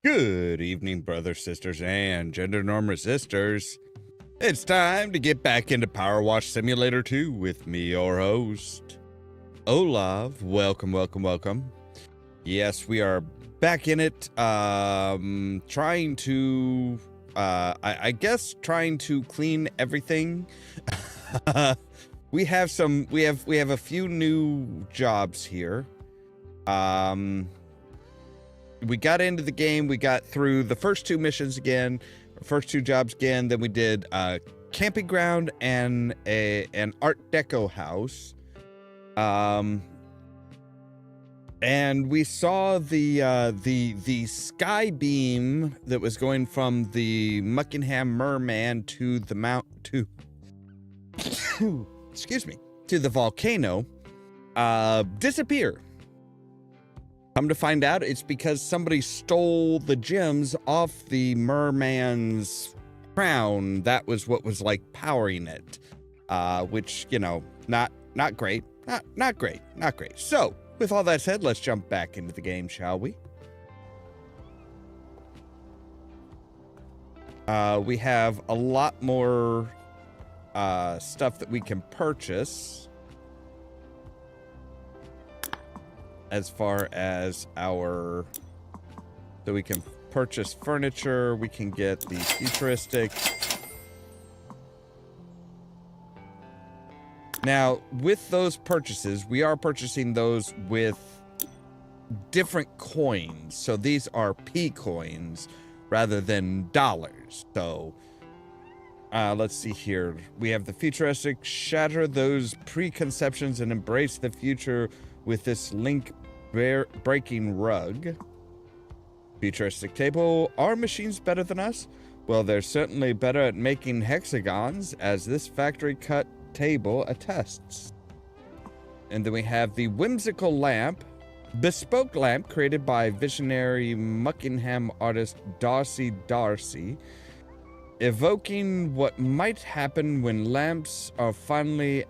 Good evening, brothers, sisters, and gender norm resistors. It's time to get back into Powerwash Simulator 2 with me, your host, Ollamh. Welcome, welcome, welcome. Yes, we are back in it, trying to, I guess trying to clean everything. we have a few new jobs here. We got into the game, we got through the first two missions again, first two jobs again, then we did a camping ground and an Art Deco house. And we saw the sky beam that was going from the Muckingham Merman to the excuse me, to the volcano, disappear. Come to find out, it's because somebody stole the gems off the merman's crown. That was what was like powering it, which, you know, not great, not great. So, with all that said, let's jump back into the game, shall we? We have a lot more stuff that we can purchase. As far as so we can purchase furniture, we can get the futuristic. Now, with those purchases, we are purchasing those with different coins. So these are P coins rather than dollars. So let's see here. We have the futuristic, shatter those preconceptions and embrace the future with this link breaking rug. Futuristic table. Are machines better than us? Well, they're certainly better at making hexagons, as this factory cut table attests. And then we have the whimsical lamp, bespoke lamp created by visionary Muckingham artist Darcy, evoking what might happen when lamps are finally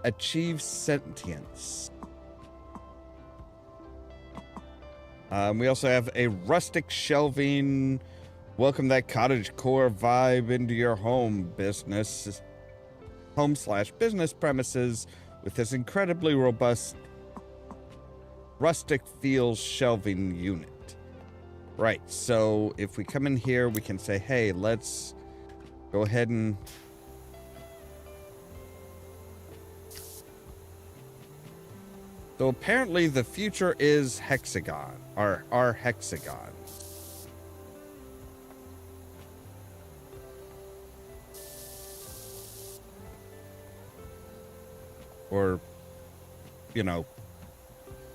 achieve sentience. We also have a rustic shelving. Welcome that cottage core vibe into your home /business premises with this incredibly robust rustic feel shelving unit. Right, so if we come in here, we can say, hey, let's go ahead and so apparently the future is hexagon, our hexagon. Or, you know,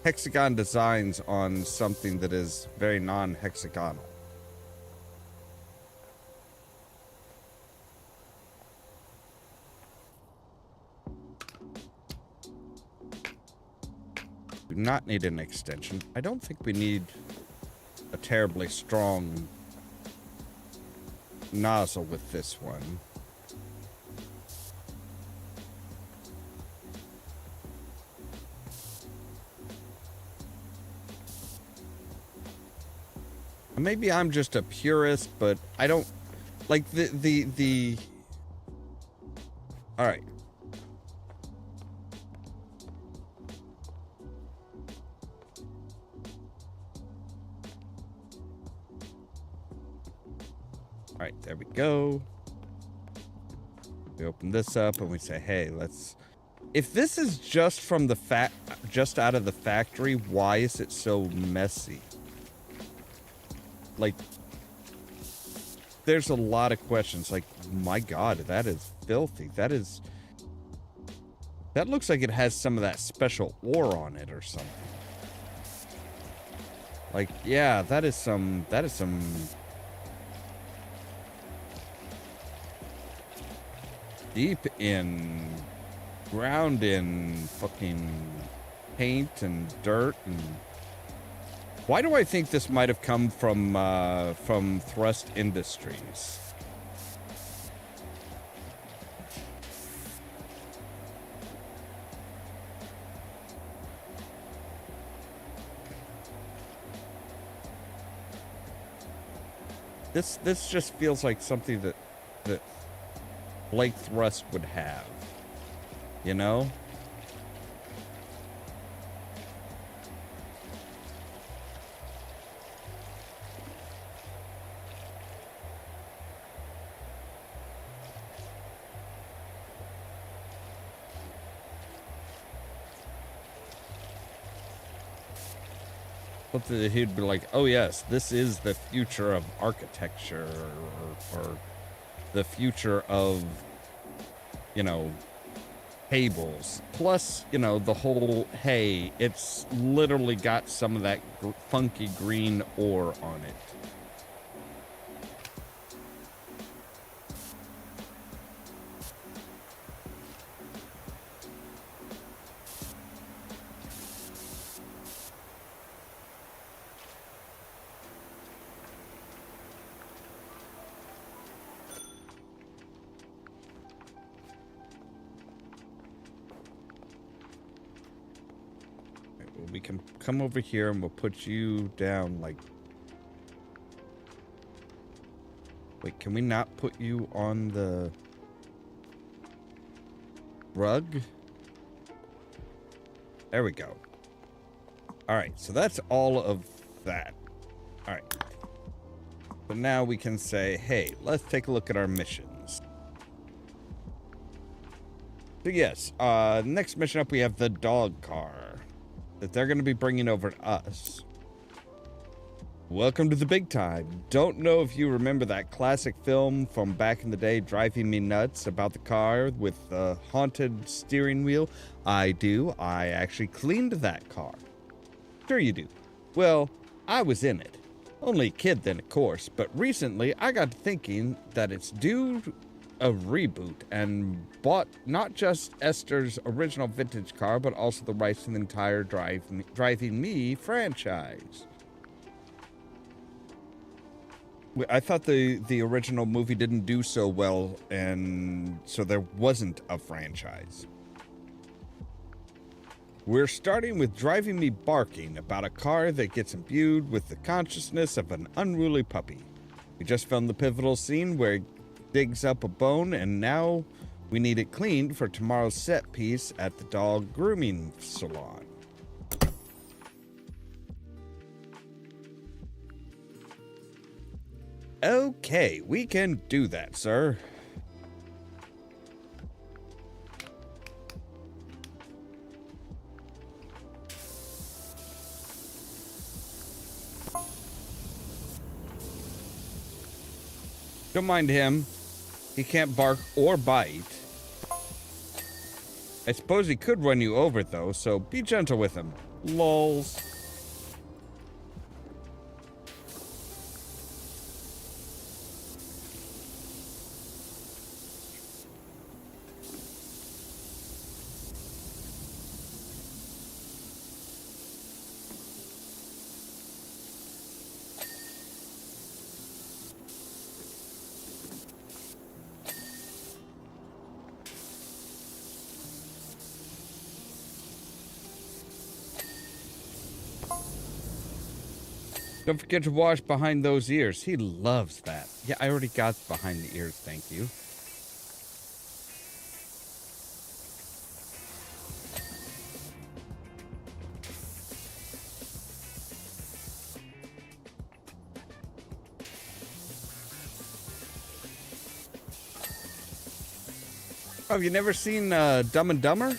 hexagon designs on something that is very non-hexagonal. Do not need an extension. I don't think we need a terribly strong nozzle with this one. Maybe I'm just a purist, but I don't like the all right. All right, there we go. We open this up and we say, hey, let's, if this is just from the just out of the factory, why is it so messy? Like, there's a lot of questions. Like, my God, that is filthy. That looks like it has some of that special ore on it or something. Like, yeah, that is some deep in ground in fucking paint and dirt. And why do I think this might have come from Thrust Industries? This just feels like something that Blake Thrust would have. You know? He'd be like, oh yes, this is the future of architecture, or the future of, you know, tables. Plus, you know, the whole, hey, it's literally got some of that funky green ore on it. We can come over here and we'll put you down like... Wait, can we not put you on the rug? There we go. All right, so that's all of that. All right. But now we can say, hey, let's take a look at our missions. So yes, next mission up, we have the dog car that they're going to be bringing over to us. Welcome to the big time. Don't know if you remember that classic film from back in the day, Driving Me Nuts, about the car with the haunted steering wheel. I do. I actually cleaned that car. Sure you do. Well, I was in it. Only a kid then, of course, but recently I got to thinking that it's due a reboot and bought not just Esther's original vintage car, but also the rights to the entire Driving Me franchise. I thought the original movie didn't do so well, and so there wasn't a franchise. We're starting with Driving Me Barking, about a car that gets imbued with the consciousness of an unruly puppy. We just filmed the pivotal scene where digs up a bone, and now we need it cleaned for tomorrow's set piece at the dog grooming salon. Okay, we can do that, sir. Don't mind him. He can't bark or bite. I suppose he could run you over, though, so be gentle with him. Lols. Don't forget to wash behind those ears. He loves that. Yeah, I already got behind the ears, thank you. Oh, have you never seen Dumb and Dumber?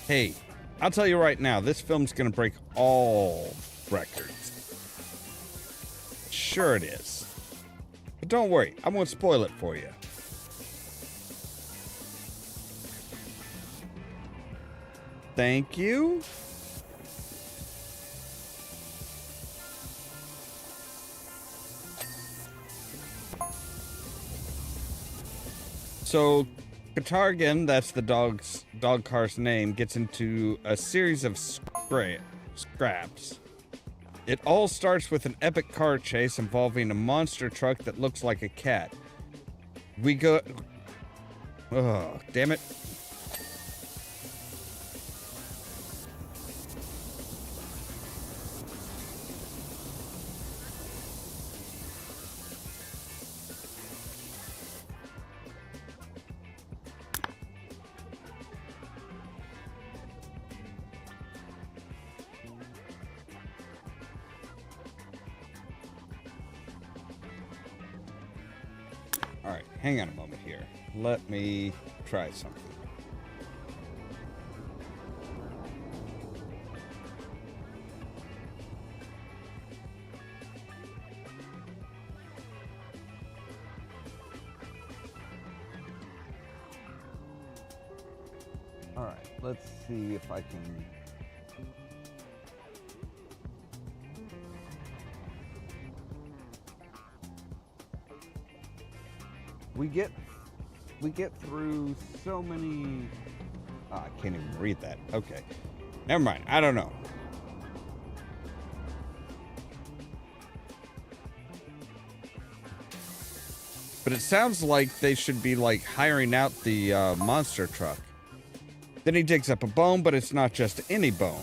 Hey, I'll tell you right now, this film's gonna break all records. Sure it is. But don't worry, I won't spoil it for you. Thank you. So, Katargan, that's the dog car's name, gets into a series of scraps. It all starts with an epic car chase involving a monster truck that looks like a cat. We go... Oh, damn it. All right, hang on a moment here. Let me try something. All right, let's see if I can... We get through so many... Oh, I can't even read that. Okay. Never mind. I don't know. But it sounds like they should be, like, hiring out the monster truck. Then he digs up a bone, but it's not just any bone.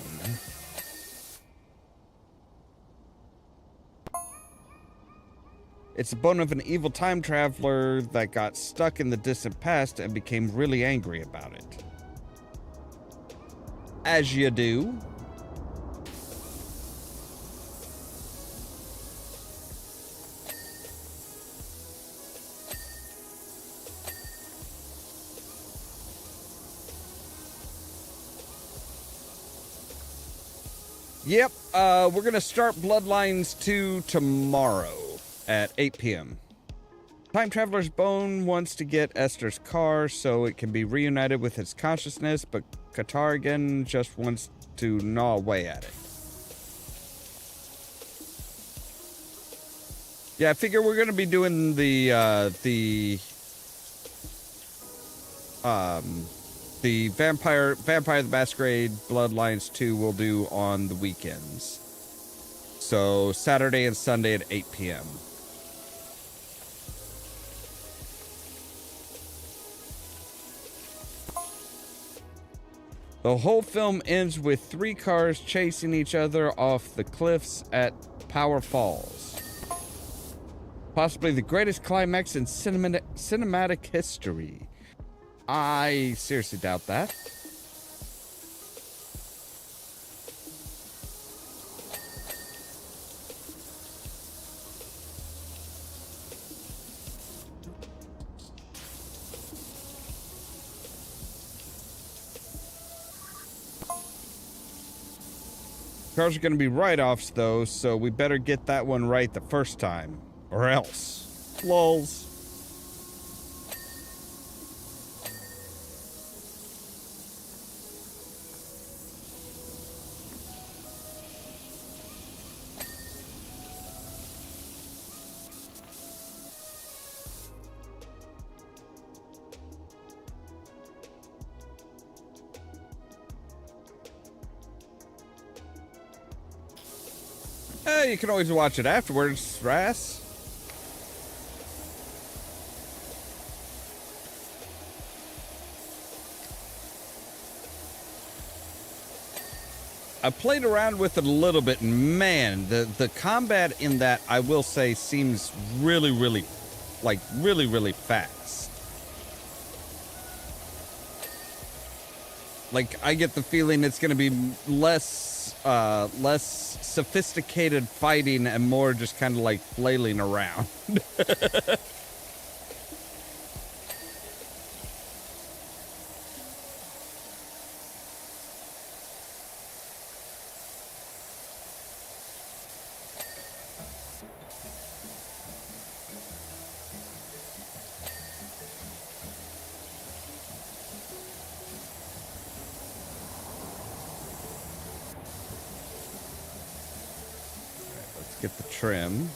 It's the bone of an evil time traveler that got stuck in the distant past and became really angry about it. As you do. Yep, we're gonna start Bloodlines 2 tomorrow at 8 p.m. Time Traveler's Bone wants to get Esther's car so it can be reunited with its consciousness, but Katargan just wants to gnaw away at it. Yeah, I figure we're gonna be doing the Vampire the Masquerade Bloodlines 2 we'll do on the weekends. So Saturday and Sunday at 8 p.m. The whole film ends with 3 cars chasing each other off the cliffs at Power Falls. Possibly the greatest climax in cinematic history. I seriously doubt that. Cars are going to be write-offs, though, so we better get that one right the first time. Or else. Lols. You can always watch it afterwards, Ras. I played around with it a little bit, and man, the combat in that, I will say, seems really, really, like, really, really fast. Like, I get the feeling it's going to be less sophisticated fighting and more just kind of like flailing around. Get the trim.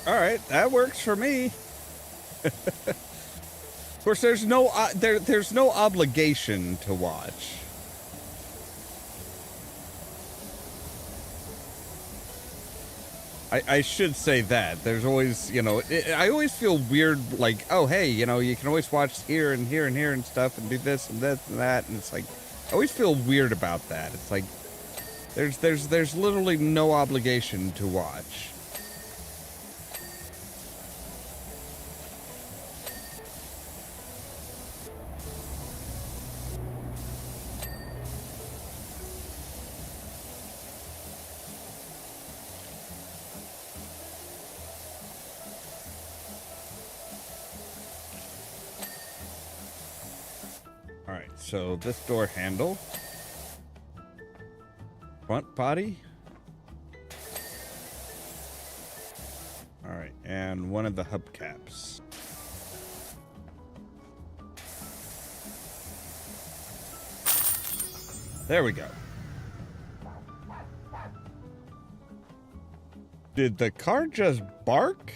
All right, that works for me. Of course, there's no there's no obligation to watch. I should say that. There's always, you know, I always feel weird, like, oh, hey, you know, you can always watch here and here and here and stuff and do this and this and that. And it's like, I always feel weird about that. It's like there's literally no obligation to watch. All right, so this door handle, front body. All right, and one of the hubcaps. There we go. Did the car just bark?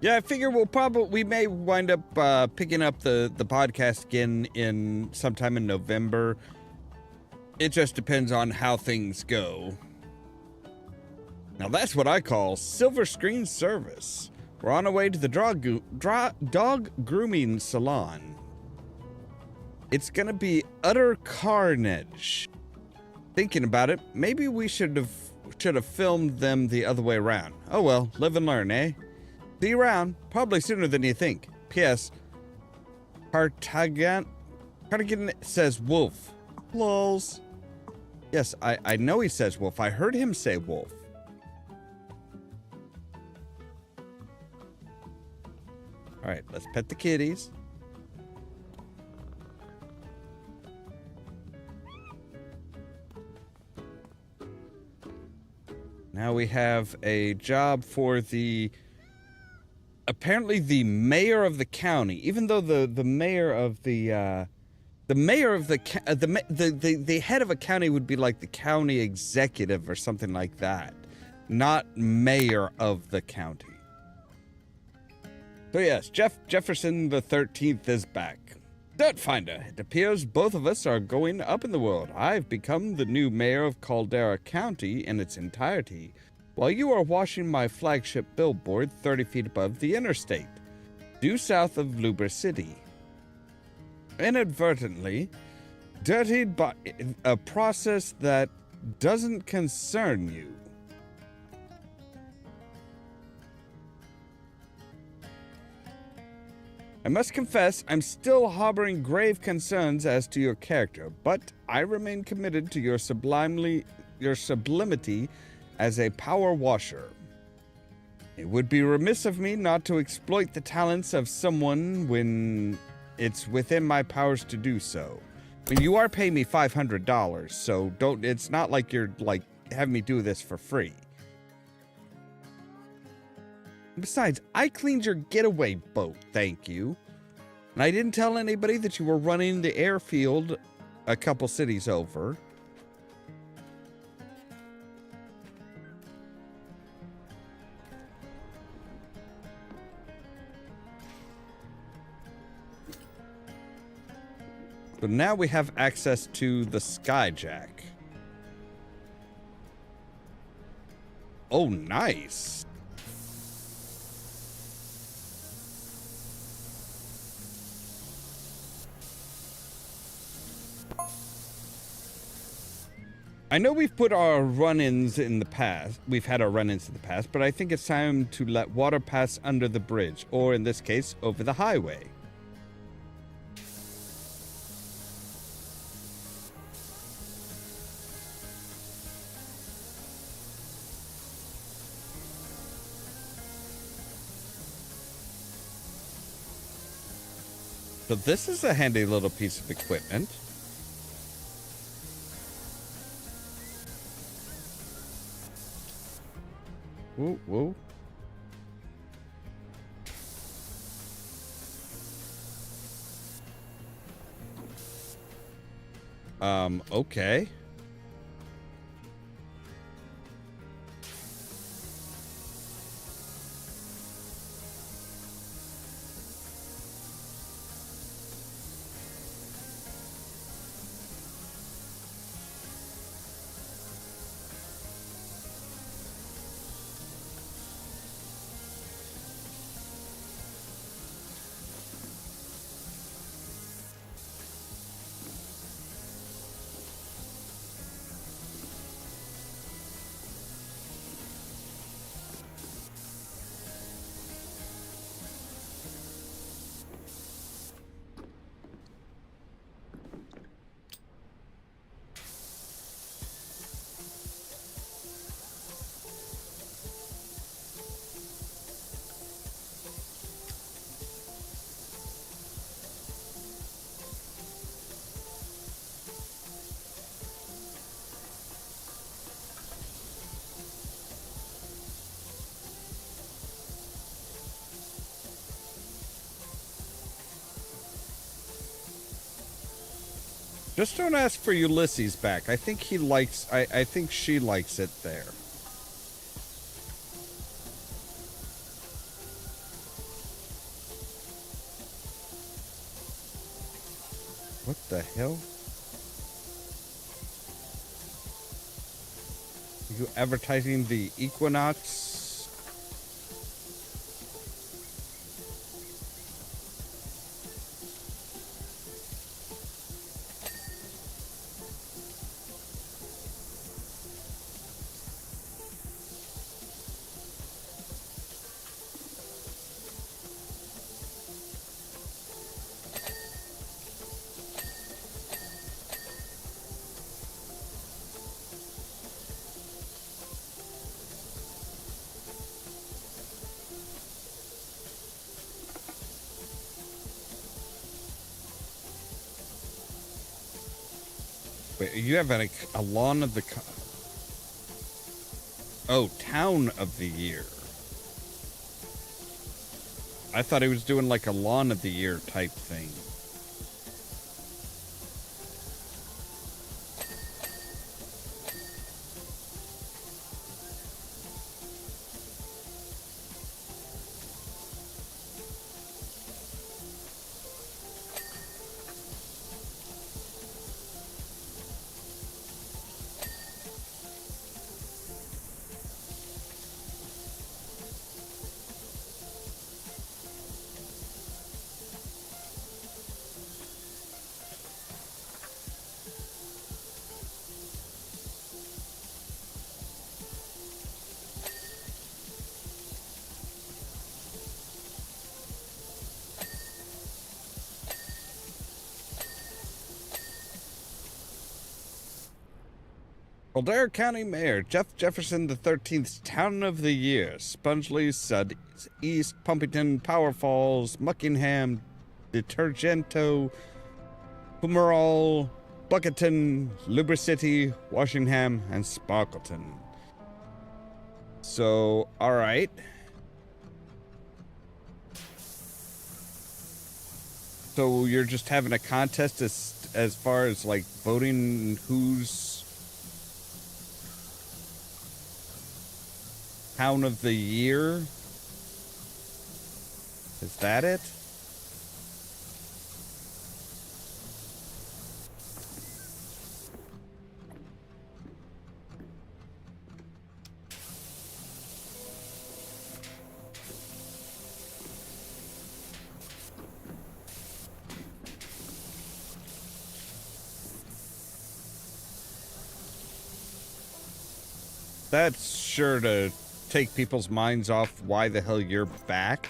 Yeah, I figure we may wind up picking up the podcast again in sometime in November. It just depends on how things go. Now that's what I call silver screen service. We're on our way to the dog grooming salon. It's gonna be utter carnage. Thinking about it, maybe we should have filmed them the other way around. Oh well, live and learn, eh? See you around, probably sooner than you think. P.S. Cartagan says wolf. Lols. Yes, I know he says wolf. I heard him say wolf. All right, let's pet the kitties. Now we have a job for apparently the mayor of the county. Even though the mayor of the head of a county would be like the county executive or something like that, not mayor of the county. So yes, Jefferson the 13th is back. Dirtfinder, it appears both of us are going up in the world. I've become the new mayor of Caldera County in its entirety, while you are washing my flagship billboard 30 feet above the interstate, due south of Luber City. Inadvertently, dirtied by a process that doesn't concern you. I must confess, I'm still harboring grave concerns as to your character, but I remain committed to your sublimity as a power washer. It would be remiss of me not to exploit the talents of someone when it's within my powers to do so. I mean, you are paying me $500, so it's not like you're having me do this for free. Besides, I cleaned your getaway boat, thank you. And I didn't tell anybody that you were running the airfield a couple cities over. But now we have access to the Skyjack. Oh, nice. I know we've put our run-ins in the past. We've had our run-ins in the past, but I think it's time to let water pass under the bridge, or in this case, over the highway. So this is a handy little piece of equipment. Whoa, whoa. Okay. Just don't ask for Ulysses back. I think he likes... I think she likes it there. What the hell? Are you advertising the Equinox? Wait, you have a lawn of the... Oh, town of the year. I thought he was doing like a lawn of the year type thing. Kildare County Mayor Jeff Jefferson the 13th's Town of the Year: Spongely, Sud East, Pumpington, Power Falls, Muckingham, Detergento, Fumerall, Bucketon, Lubricity, Washingham, and Sparkleton. So, alright. So you're just having a contest as far as like voting who's Town of the Year? Is that it? That's sure to take people's minds off why the hell you're back.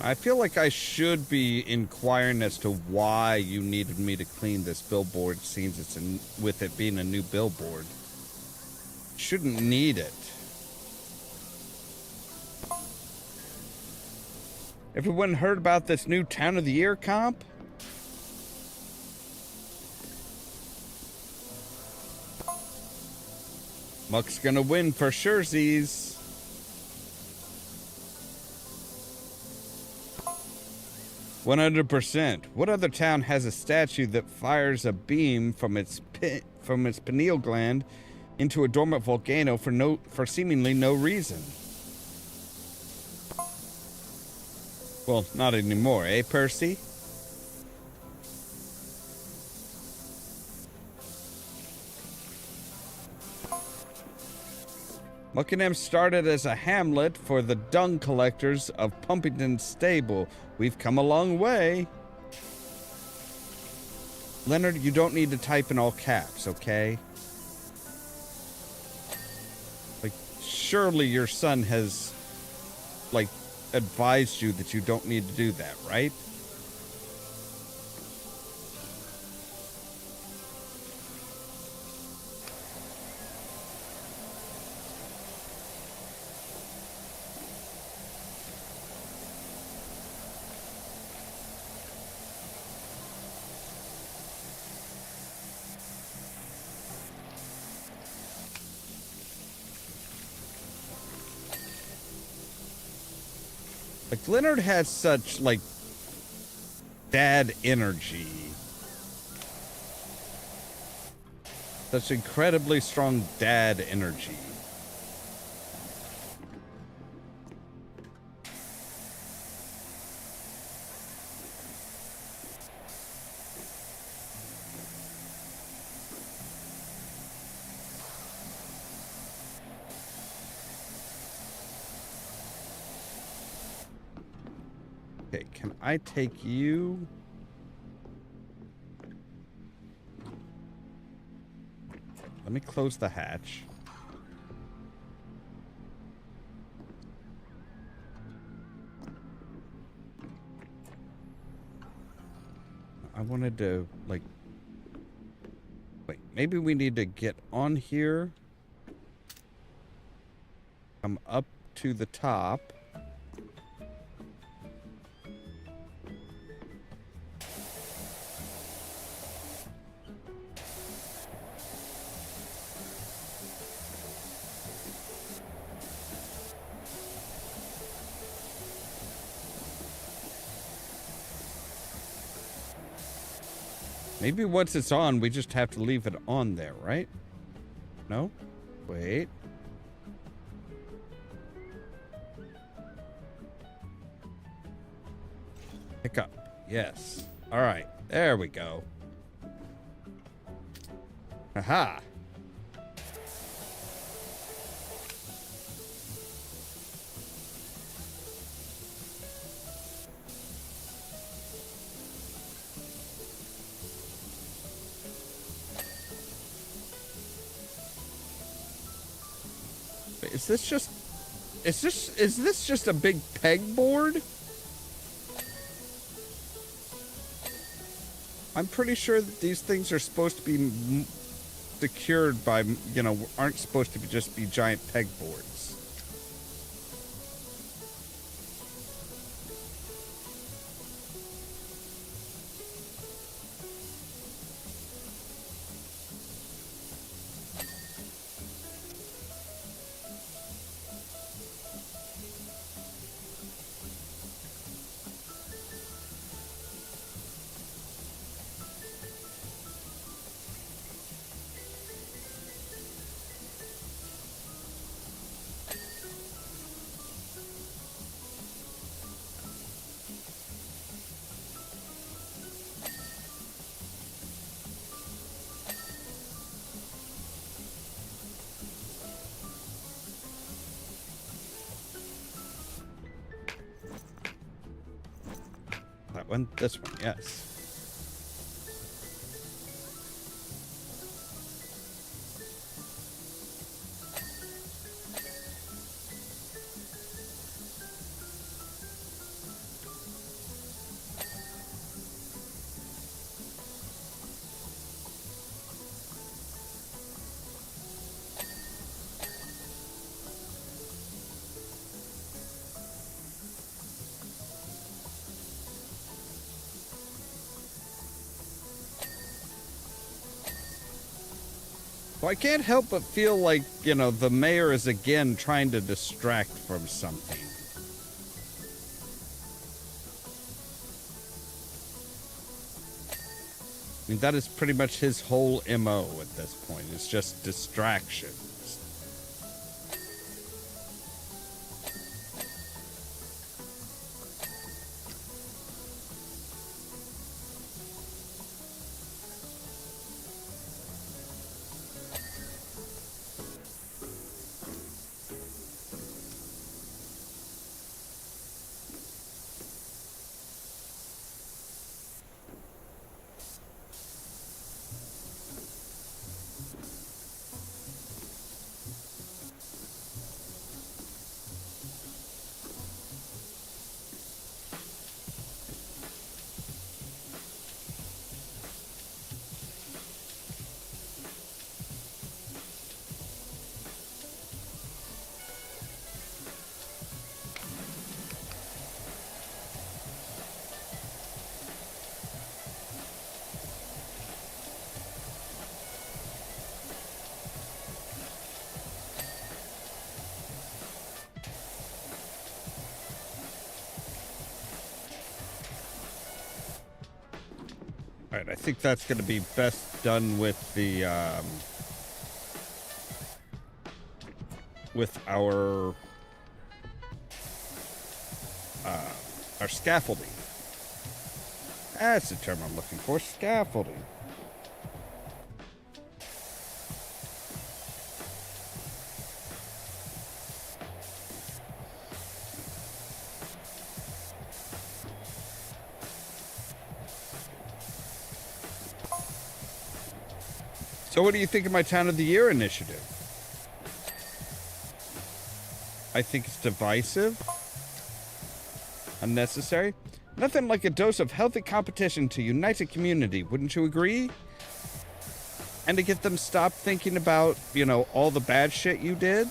I feel like I should be inquiring as to why you needed me to clean this billboard. Seems it's with it being a new billboard. Shouldn't need it. Everyone heard about this new Town of the Year comp? Muck's gonna win for surezies. %. What other town has a statue that fires a beam from its pineal gland into a dormant volcano for seemingly no reason? Well, not anymore, eh, Percy? Muckingham started as a hamlet for the dung collectors of Pumpington Stable. We've come a long way. Leonard, you don't need to type in all caps, okay? Like, surely your son has, like, advised you that you don't need to do that, right? Like, Leonard has such, like, dad energy. Such incredibly strong dad energy. Okay, can I take you? Let me close the hatch. I wanted to, like... Wait, maybe we need to get on here. Come up to the top. Maybe once it's on, we just have to leave it on there, right? No? Wait. Pick up. Yes. All right. There we go. Aha. Is this just... Is this just a big pegboard? I'm pretty sure that these things are supposed to be secured by, you know, aren't supposed to be just be giant pegboards. That one? This one, yes. Well, I can't help but feel like, you know, the mayor is again trying to distract from something. I mean, that is pretty much his whole MO at this point. It's just distractions. All right, I think that's going to be best done with the with our scaffolding. That's the term I'm looking for, scaffolding. So what do you think of my Town of the Year initiative? I think it's divisive, unnecessary. Nothing like a dose of healthy competition to unite a community, wouldn't you agree? And to get them stopped thinking about, you know, all the bad shit you did.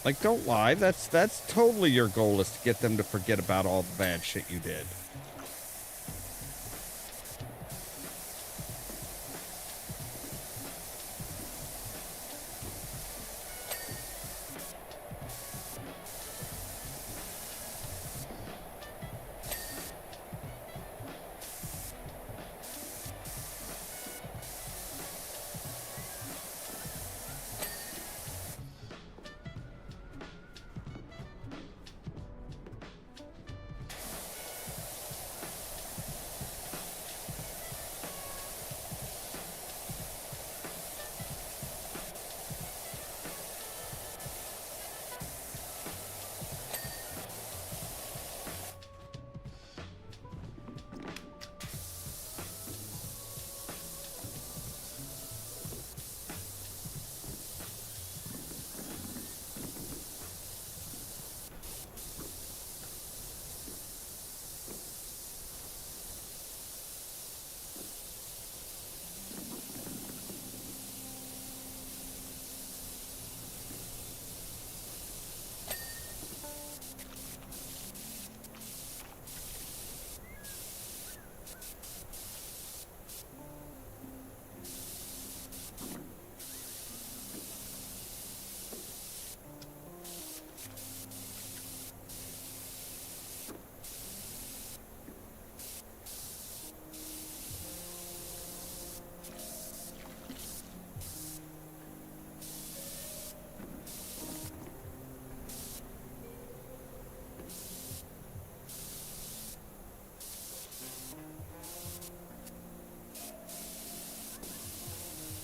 Like, don't lie, that's totally your goal, is to get them to forget about all the bad shit you did.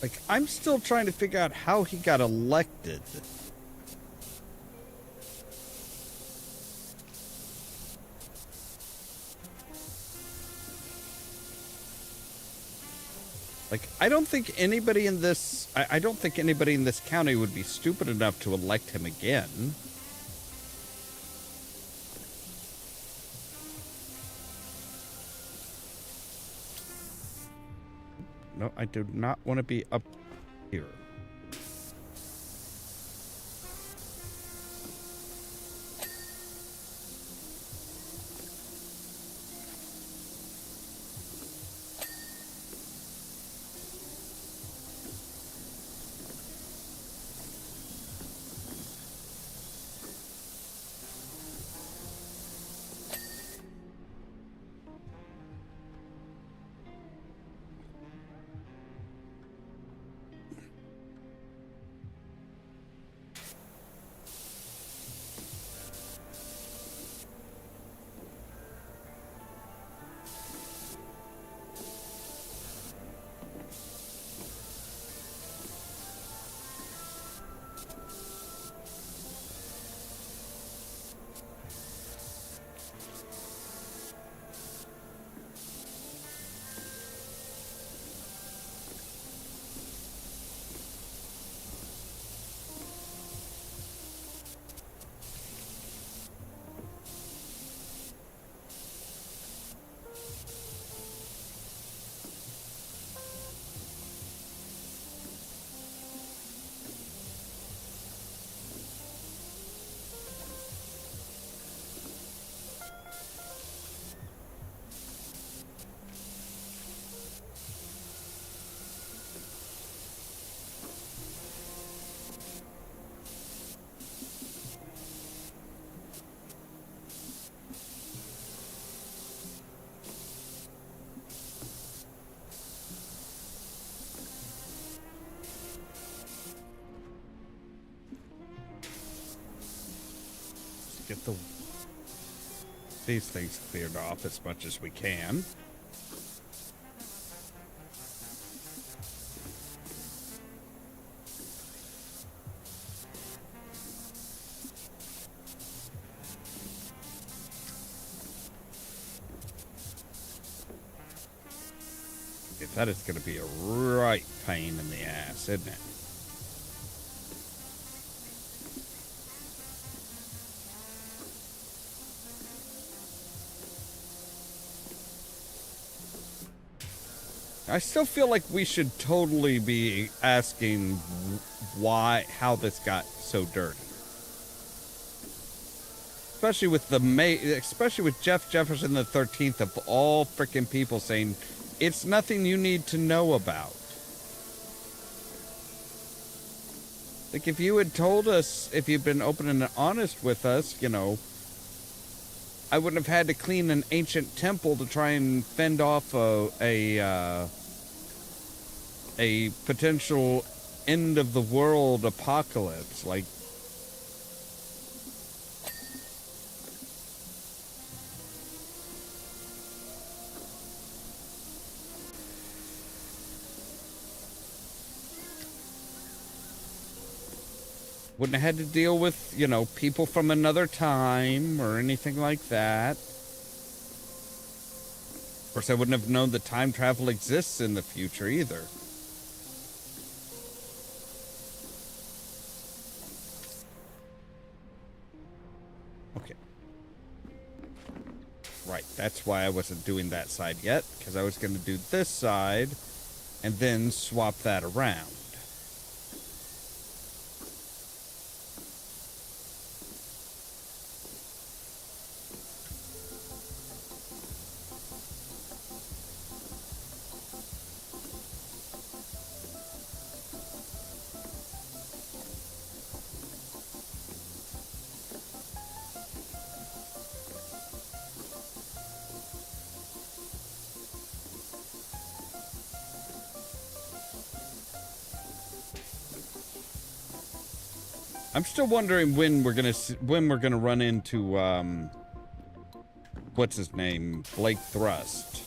Like, I'm still trying to figure out how he got elected. Like, I don't think anybody in this... I don't think anybody in this county would be stupid enough to elect him again. No, I do not want to be up here. these things cleared off as much as we can. That is going to be a right pain in the ass, isn't it? I still feel like we should totally be asking how this got so dirty. Especially with Jeff Jefferson the 13th of all freaking people saying, it's nothing you need to know about. Like, if you had told us, if you'd been open and honest with us, you know, I wouldn't have had to clean an ancient temple to try and fend off a potential end of the world apocalypse. Like, wouldn't have had to deal with, you know, people from another time or anything like that. Of course, I wouldn't have known that time travel exists in the future either. Okay. Right, that's why I wasn't doing that side yet, because I was going to do this side and then swap that around. I'm still wondering when we're gonna run into what's his name, Blake Thrust.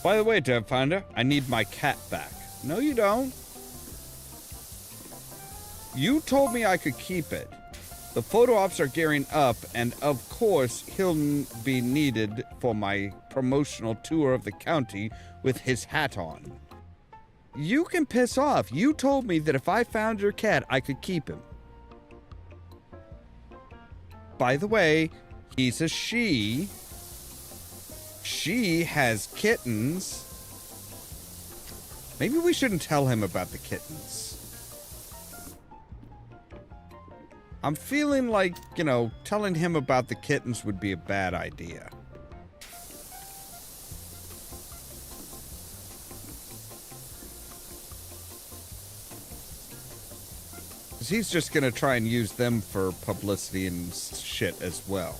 By the way, Dev Finder, I need my cat back. No, you don't. You told me I could keep it. The photo ops are gearing up, and of course, he'll be needed for my promotional tour of the county with his hat on. You can piss off. You told me that if I found your cat, I could keep him. By the way, he's a she. She has kittens. Maybe we shouldn't tell him about the kittens. I'm feeling like, you know, telling him about the kittens would be a bad idea. Because he's just going to try and use them for publicity and shit as well.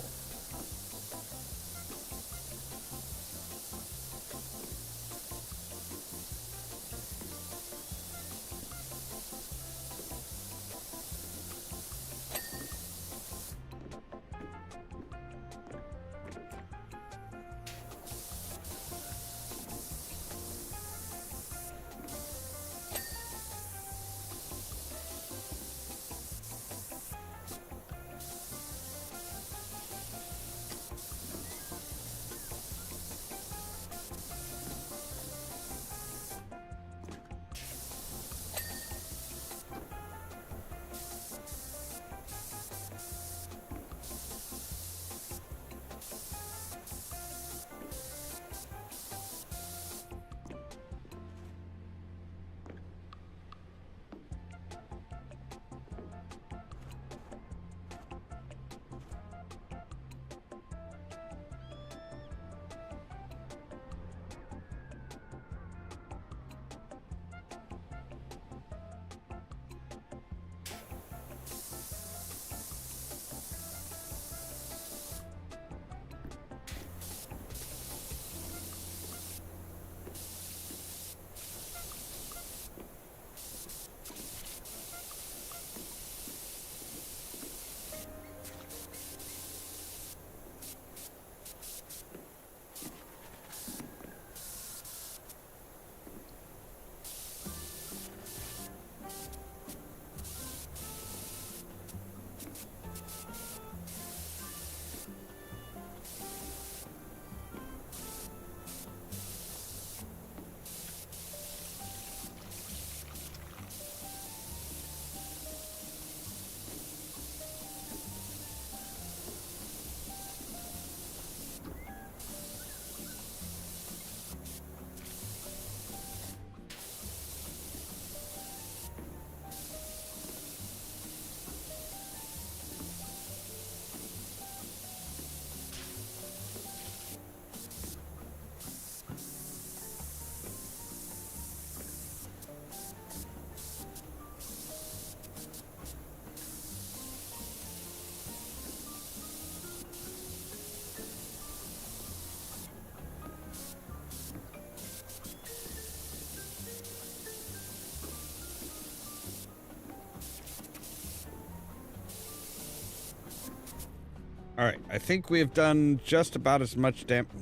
All right, I think we have done just about as much damage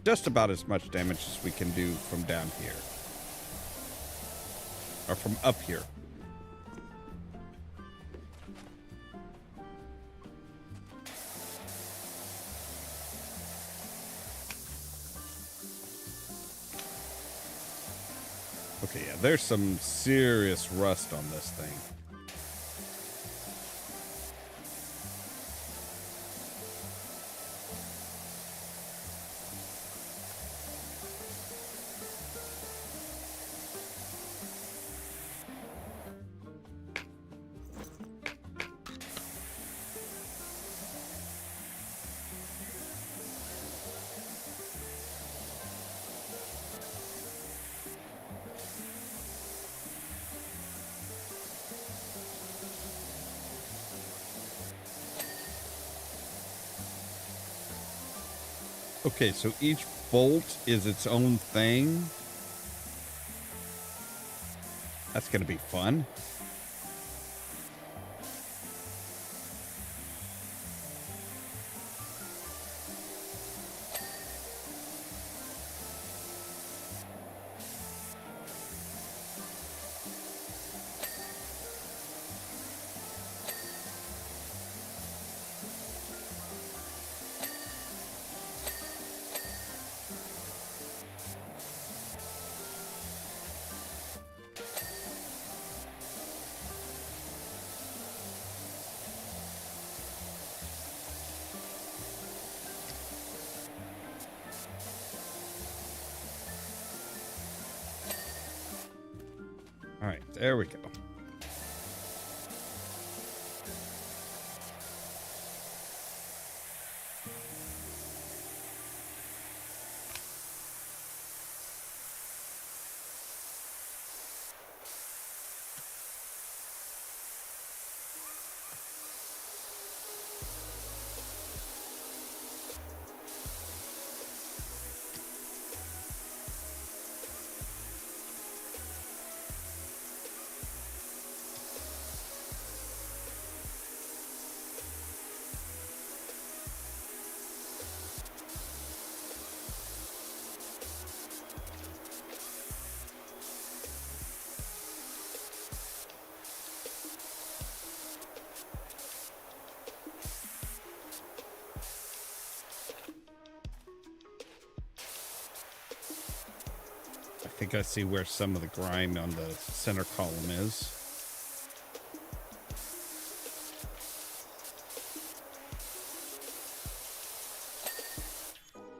as we can do from down here. Or from up here. Okay, yeah, there's some serious rust on this thing. Okay, so each bolt is its own thing. That's going to be fun. All right, there we go. I think I see where some of the grime on the center column is.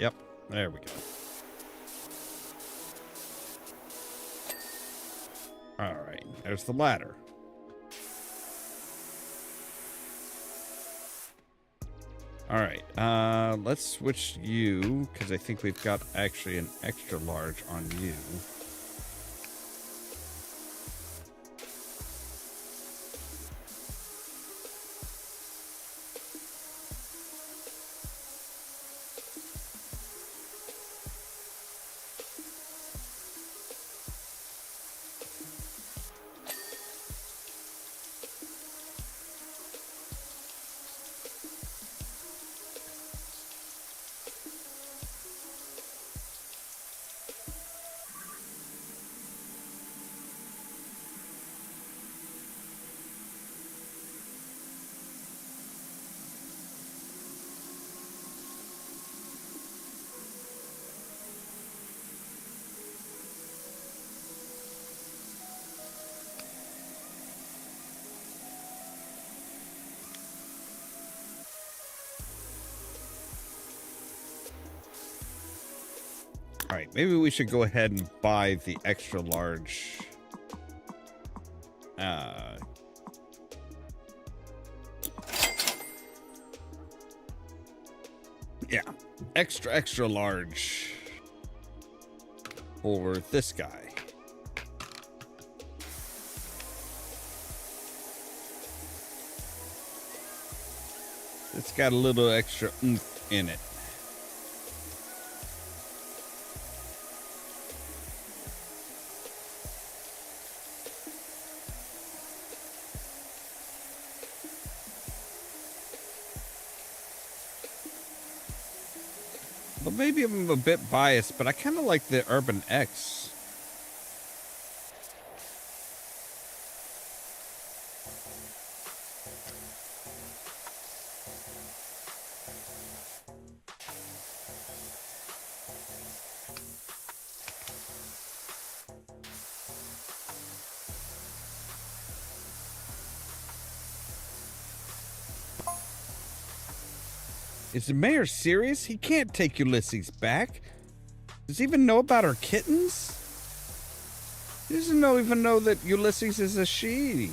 Yep, there we go. All right, there's the ladder. All right, let's switch you, because I think we've got actually an extra large on you. All right, maybe we should go ahead and buy the extra large. Yeah, extra large for this guy. It's got a little extra oomph in it. Well, maybe I'm a bit biased, but I kind of like the Urban X. Is the mayor serious? He can't take Ulysses back. Does he even know about our kittens? He doesn't even know that Ulysses is a she.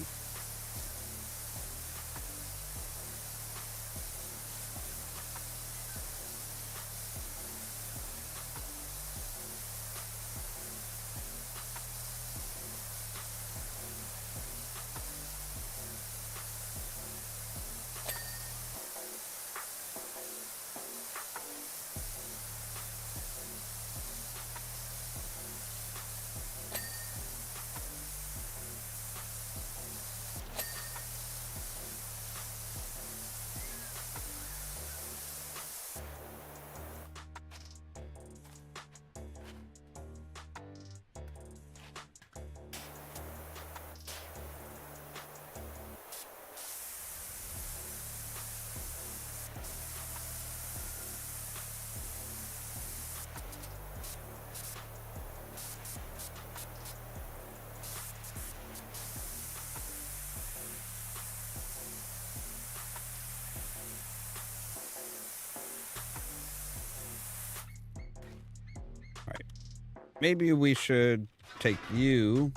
Maybe we should take you,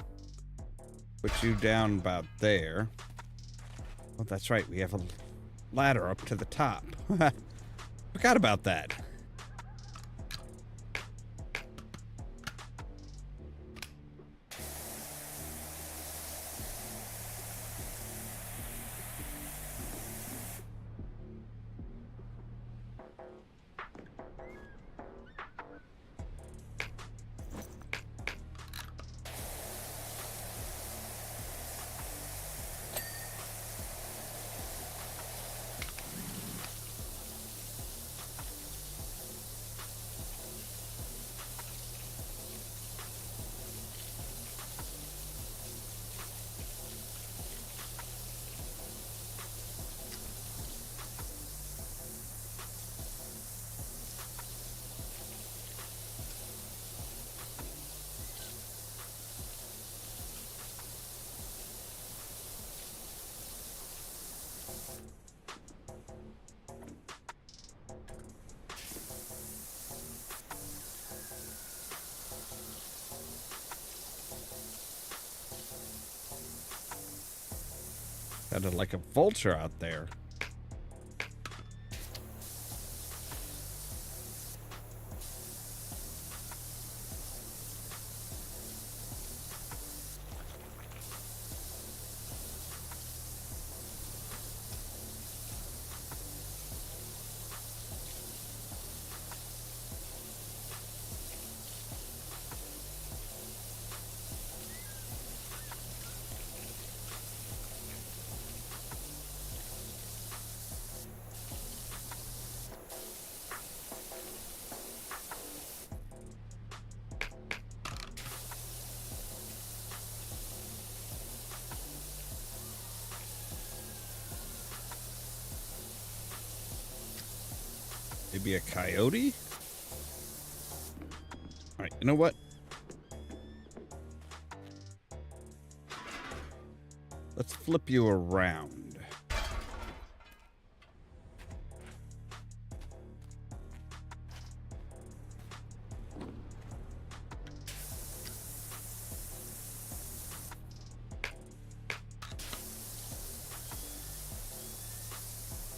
put you down about there. Oh, that's right. We have a ladder up to the top. Forgot about that. Got like a vulture out there. Maybe a coyote? All right, you know what? Let's flip you around.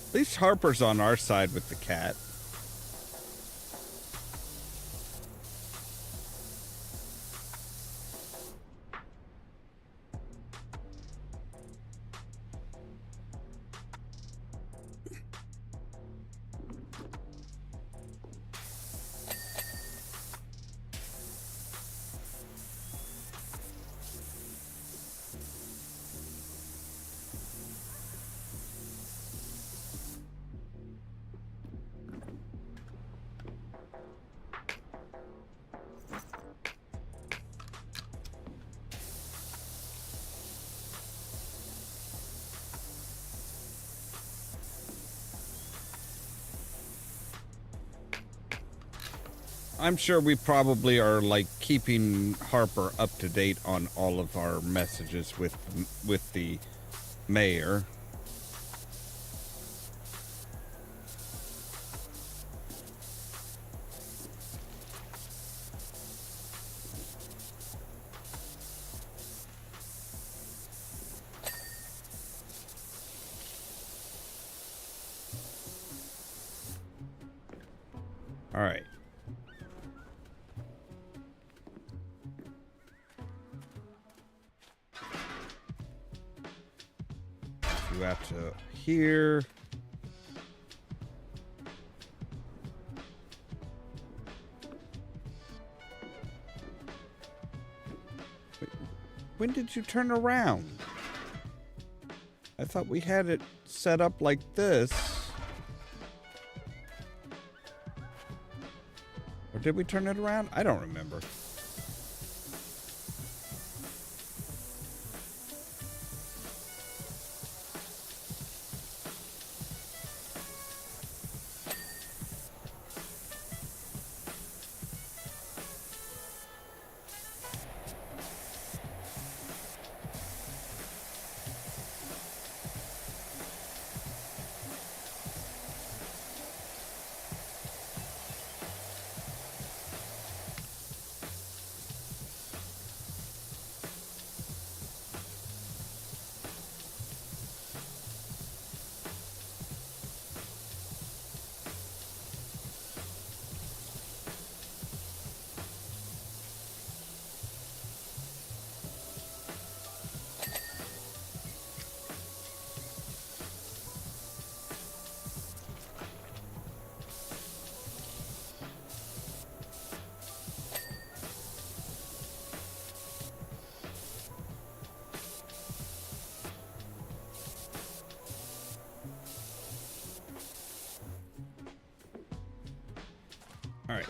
At least Harper's on our side with the cat. I'm sure we probably are like keeping Harper up to date on all of our messages with the mayor. All right. You have to here. Wait, when did you turn around? I thought we had it set up like this. Or did we turn it around? I don't remember. All right.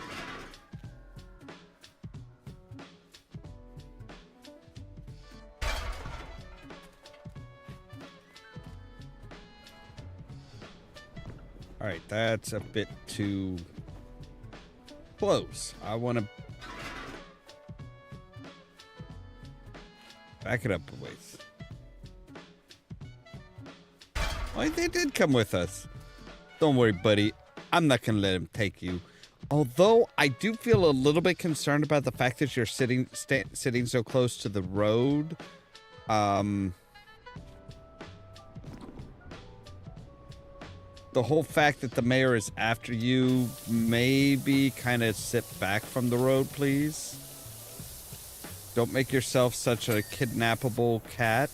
All right, that's a bit too close. I want to back it up a ways. Oh, they did come with us. Don't worry, buddy. I'm not going to let him take you. Although I do feel a little bit concerned about the fact that you're sitting so close to the road. The whole fact that the mayor is after you, maybe kind of sit back from the road, please. Don't make yourself such a kidnappable cat.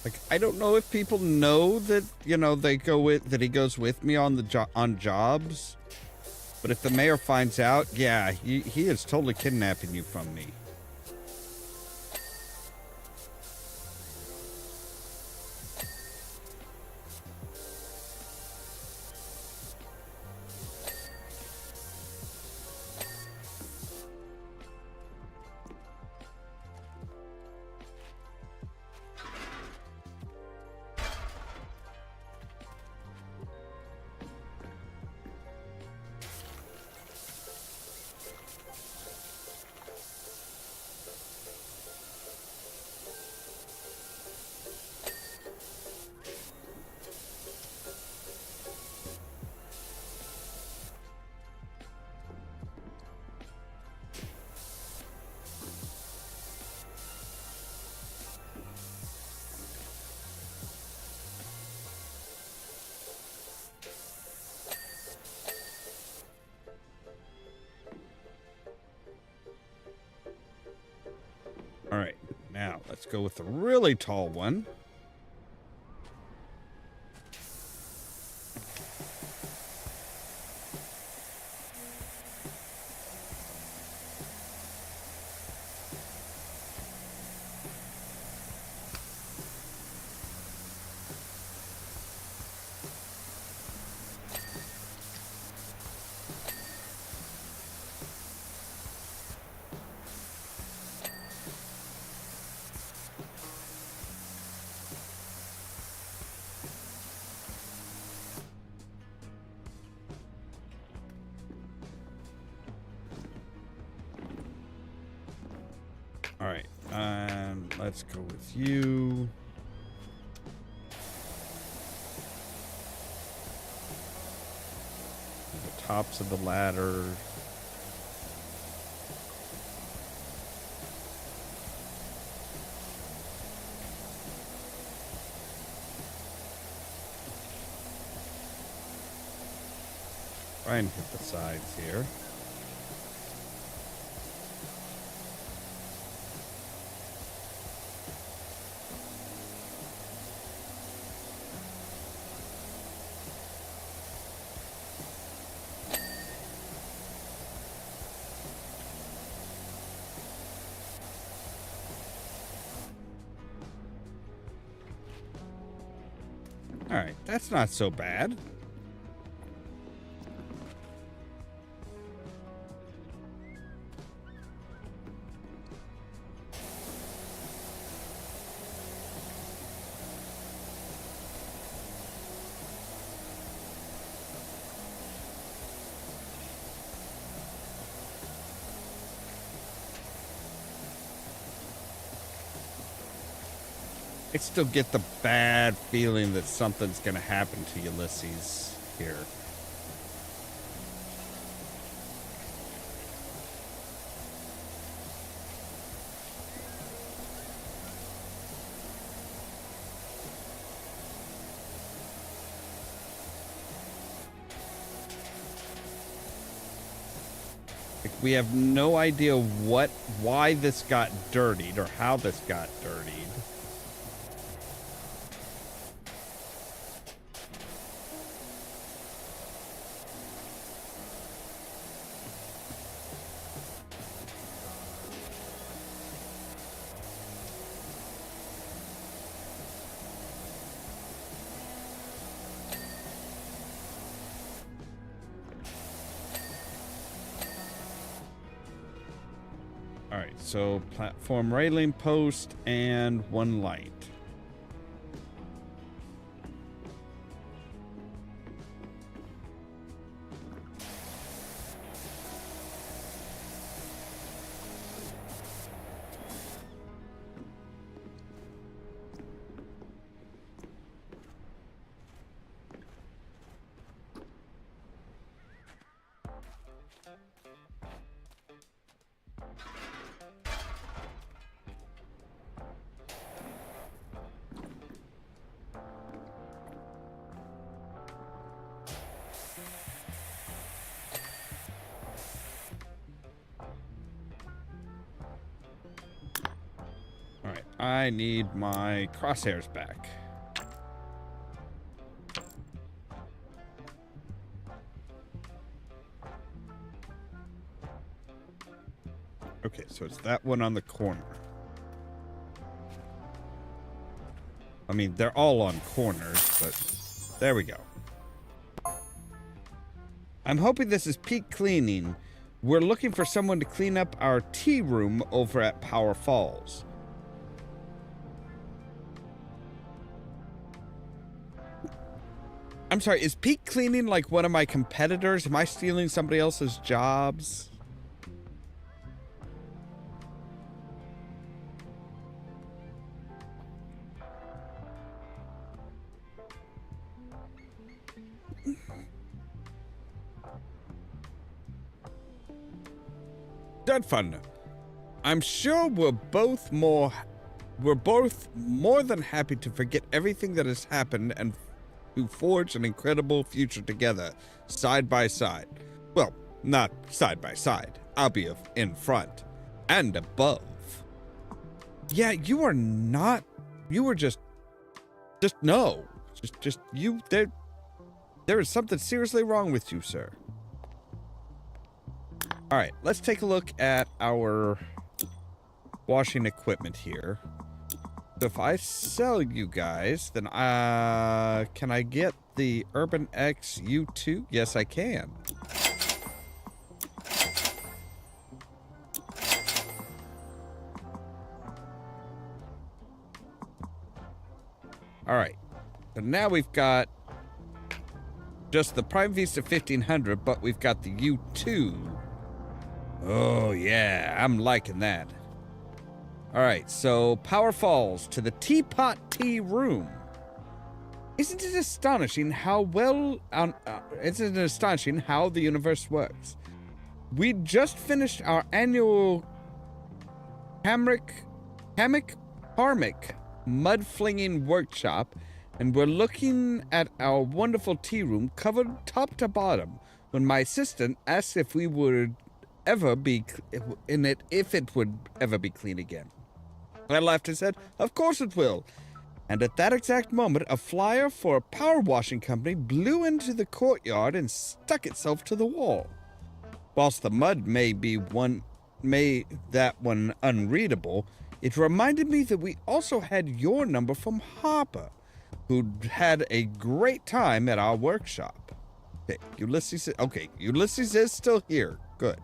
Like, I don't know if people know that, you know, that he goes with me on on jobs. But if the mayor finds out, yeah, he is totally kidnapping you from me. let's go with the really tall one. All right, let's go with you. The tops of the ladder. Try and hit the sides here. All right, that's not so bad. I still get the bad feeling that something's going to happen to Ulysses here. Like, we have no idea why this got dirtied or how this got dirtied. Alright, so platform railing post and one light. Alright, I need my crosshairs back. Okay, so it's that one on the corner. I mean, they're all on corners, but there we go. I'm hoping this is peak cleaning. We're looking for someone to clean up our tea room over at Power Falls. I'm sorry, is peak cleaning like one of my competitors? Am I stealing somebody else's jobs? Dead fun. I'm sure we're both more than happy to forget everything that has happened and to forge an incredible future together, side by side. Well, not side by side. I'll be in front and above. Yeah, you are not. You were just no. Just you. There is something seriously wrong with you, sir. All right, let's take a look at our washing equipment here. So if I sell you guys, then can I get the Urban X U2? Yes, I can. All right. So now we've got just the Prime Vista 1500, but we've got the U2. Oh, yeah, I'm liking that. All right, so power falls to the Teapot Tea Room. Isn't it astonishing how isn't it astonishing how the universe works? We just finished our annual hammock mud flinging workshop, and we're looking at our wonderful tea room covered top to bottom when my assistant asked if we would ever be in it, if it would ever be clean again. I laughed and said, "Of course it will." And at that exact moment, a flyer for a power washing company blew into the courtyard and stuck itself to the wall. Whilst the mud may that one unreadable, it reminded me that we also had your number from Harper, who had a great time at our workshop. Okay, Ulysses is still here. Good.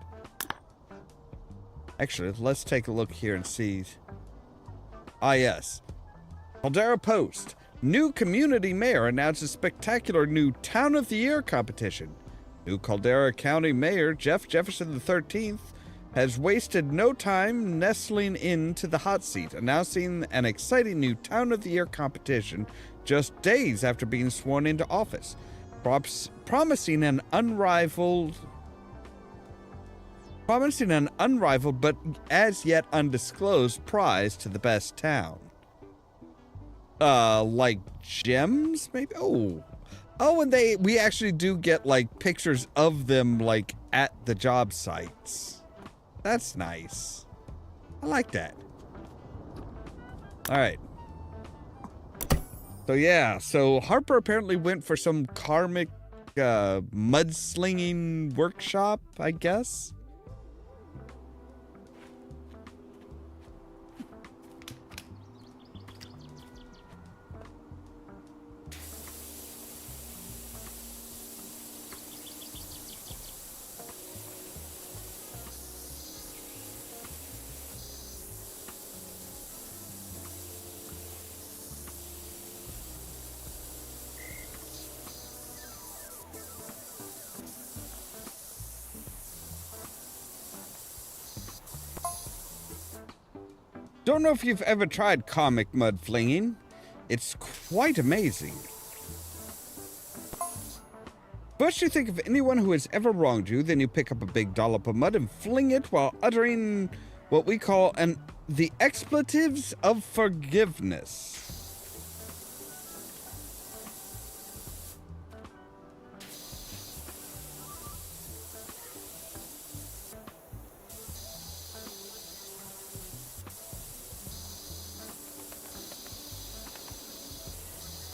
Actually, let's take a look here and see. Ah, yes. Caldera Post. New community mayor announces spectacular new Town of the Year competition. New Caldera County Mayor Jeff Jefferson XIII has wasted no time nestling into the hot seat, announcing an exciting new Town of the Year competition just days after being sworn into office, promising an unrivaled but as yet undisclosed prize to the best town. Like gems, maybe? Oh, and we actually do get, like, pictures of them, like, at the job sites. That's nice. I like that. All right. So, yeah. So, Harper apparently went for some karmic, mudslinging workshop, I guess. Don't know if you've ever tried comic mud flinging. It's quite amazing. First you think of anyone who has ever wronged you, then you pick up a big dollop of mud and fling it while uttering what we call the expletives of forgiveness.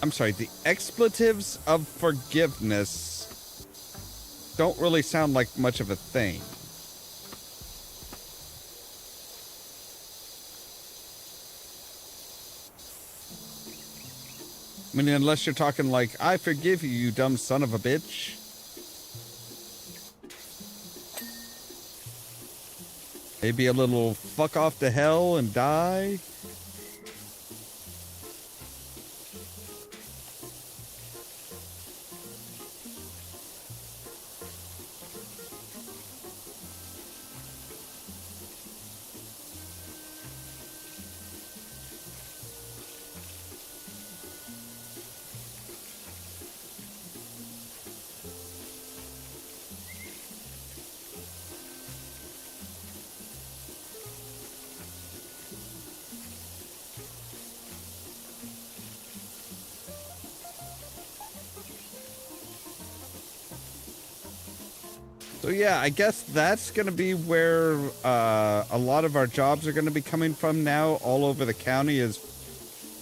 I'm sorry, the expletives of forgiveness don't really sound like much of a thing. I mean, unless you're talking like, I forgive you, you dumb son of a bitch. Maybe a little fuck off to hell and die. So yeah, I guess that's going to be where a lot of our jobs are going to be coming from now all over the county, is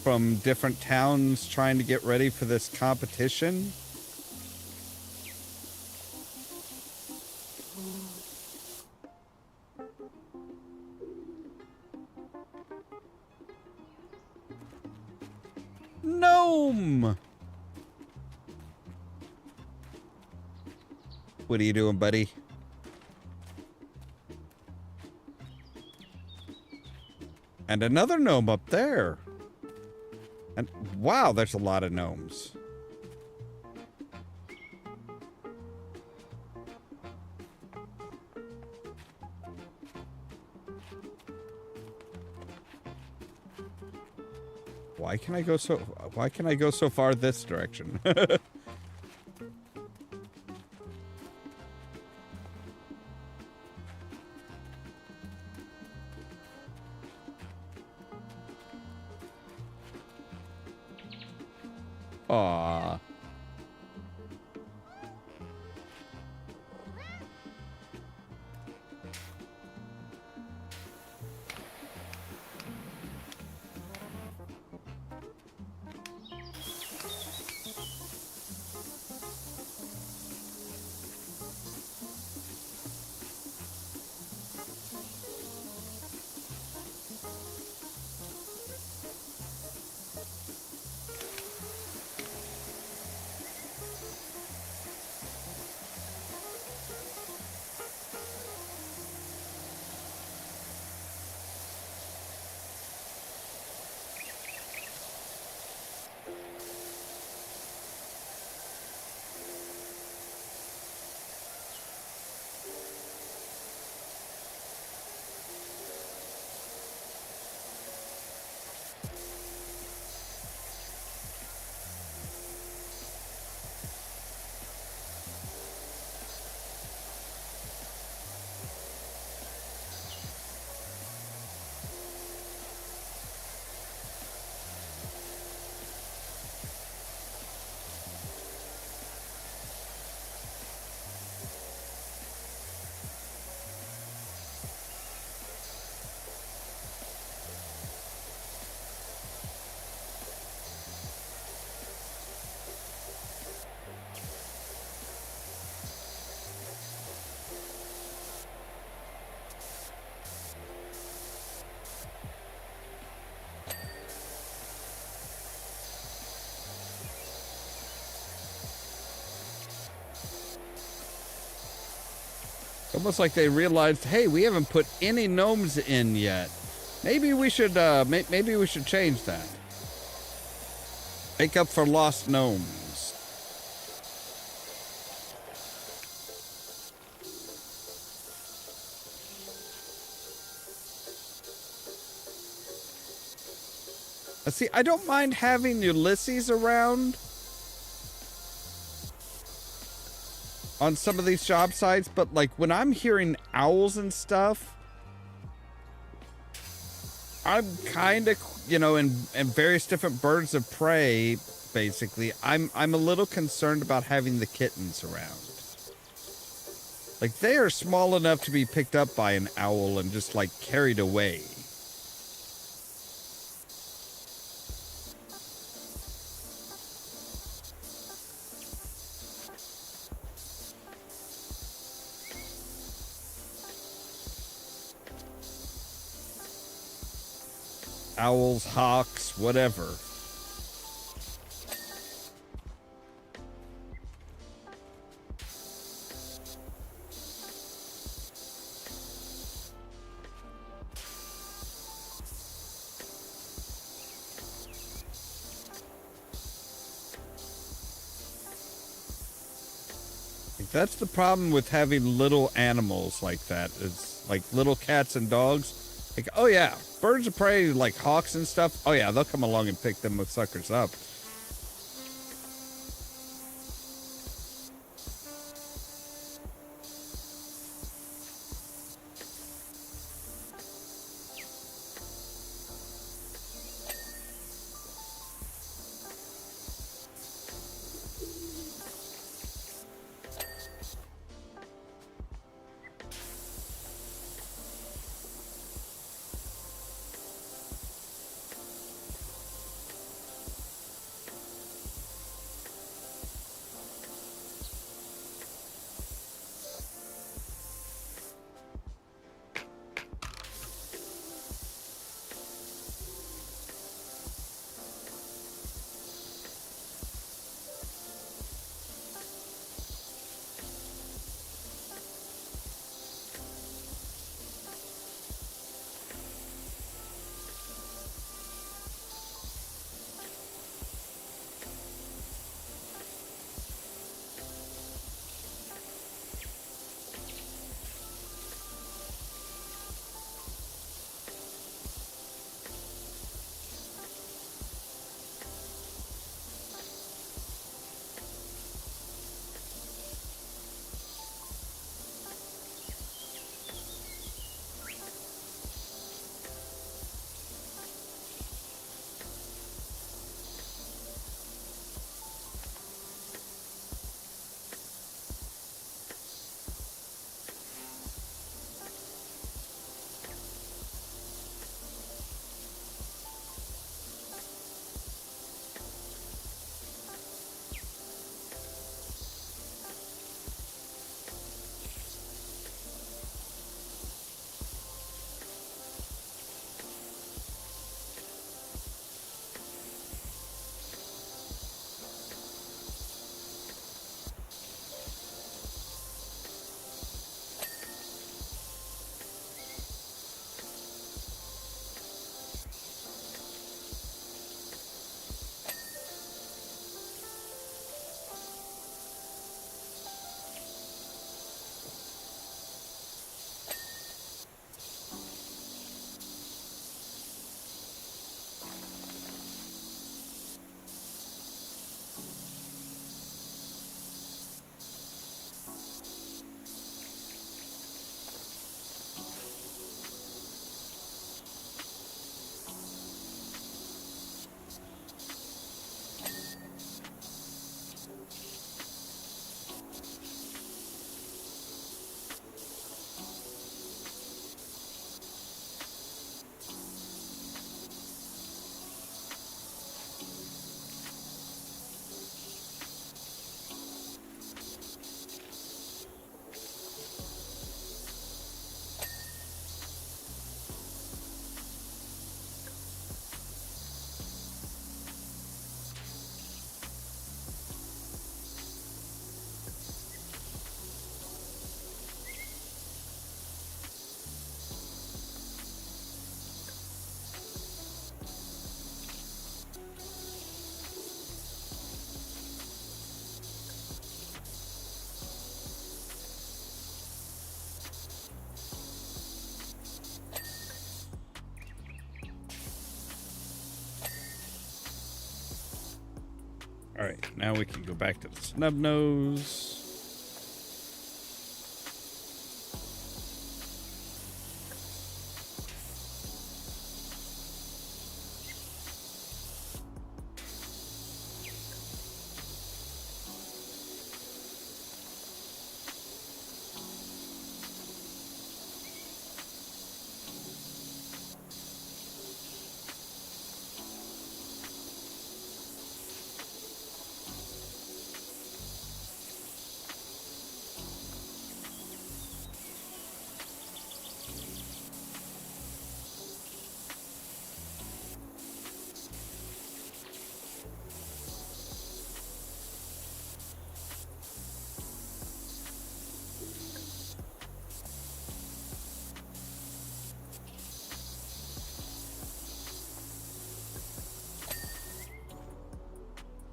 from different towns trying to get ready for this competition. Gnome! What are you doing, buddy? And another gnome up there. And wow, there's a lot of gnomes. Why can I go so far this direction? Aw. Almost like they realized, hey, we haven't put any gnomes in yet. Maybe we should change that. Make up for lost gnomes. See, I don't mind having Ulysses around on some of these job sites, but like when I'm hearing owls and stuff, I'm kind of, you know, and various different birds of prey, basically, I'm a little concerned about having the kittens around. Like, they are small enough to be picked up by an owl and just, like, carried away. Owls, hawks, whatever. That's the problem with having little animals like that. It's like little cats and dogs. Like, oh yeah, birds of prey like hawks and stuff. Oh yeah, they'll come along and pick them suckers up. All right, now we can go back to the snub nose.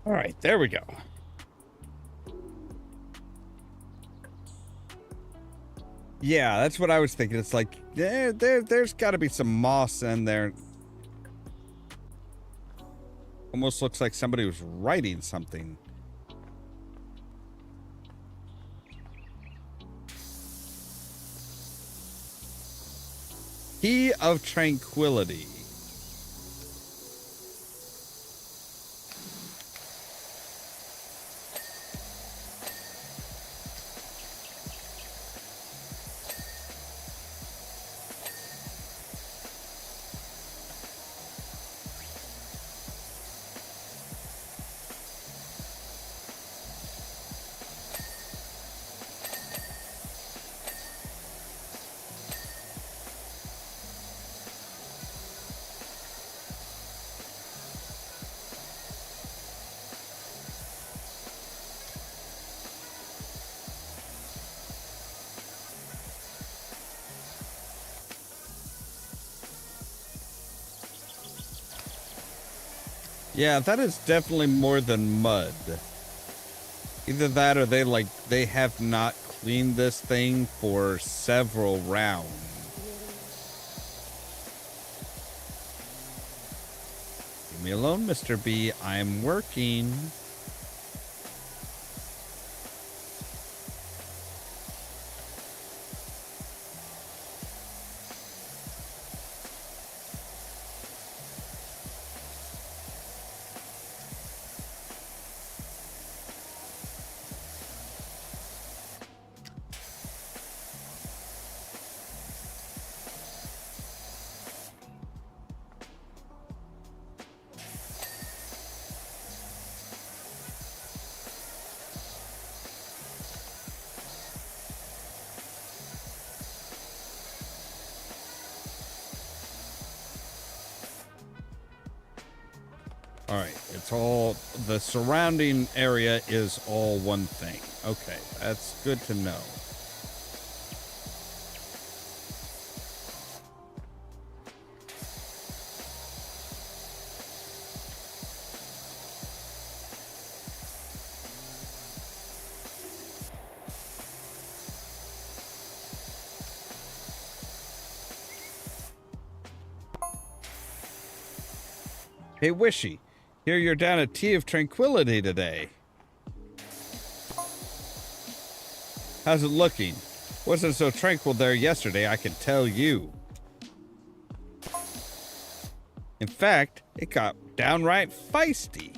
All right, there we go. Yeah, that's what I was thinking. It's like, there's got to be some moss in there. Almost looks like somebody was writing something. Key of Tranquility. Yeah, that is definitely more than mud. Either that or they have not cleaned this thing for several rounds. Leave me alone, Mr. B. I'm working. All right, it's all, the surrounding area is all one thing. Okay, that's good to know. Hey, Wishy. Hear you're down at Tea of Tranquility today. How's it looking? Wasn't so tranquil there yesterday, I can tell you. In fact, it got downright feisty.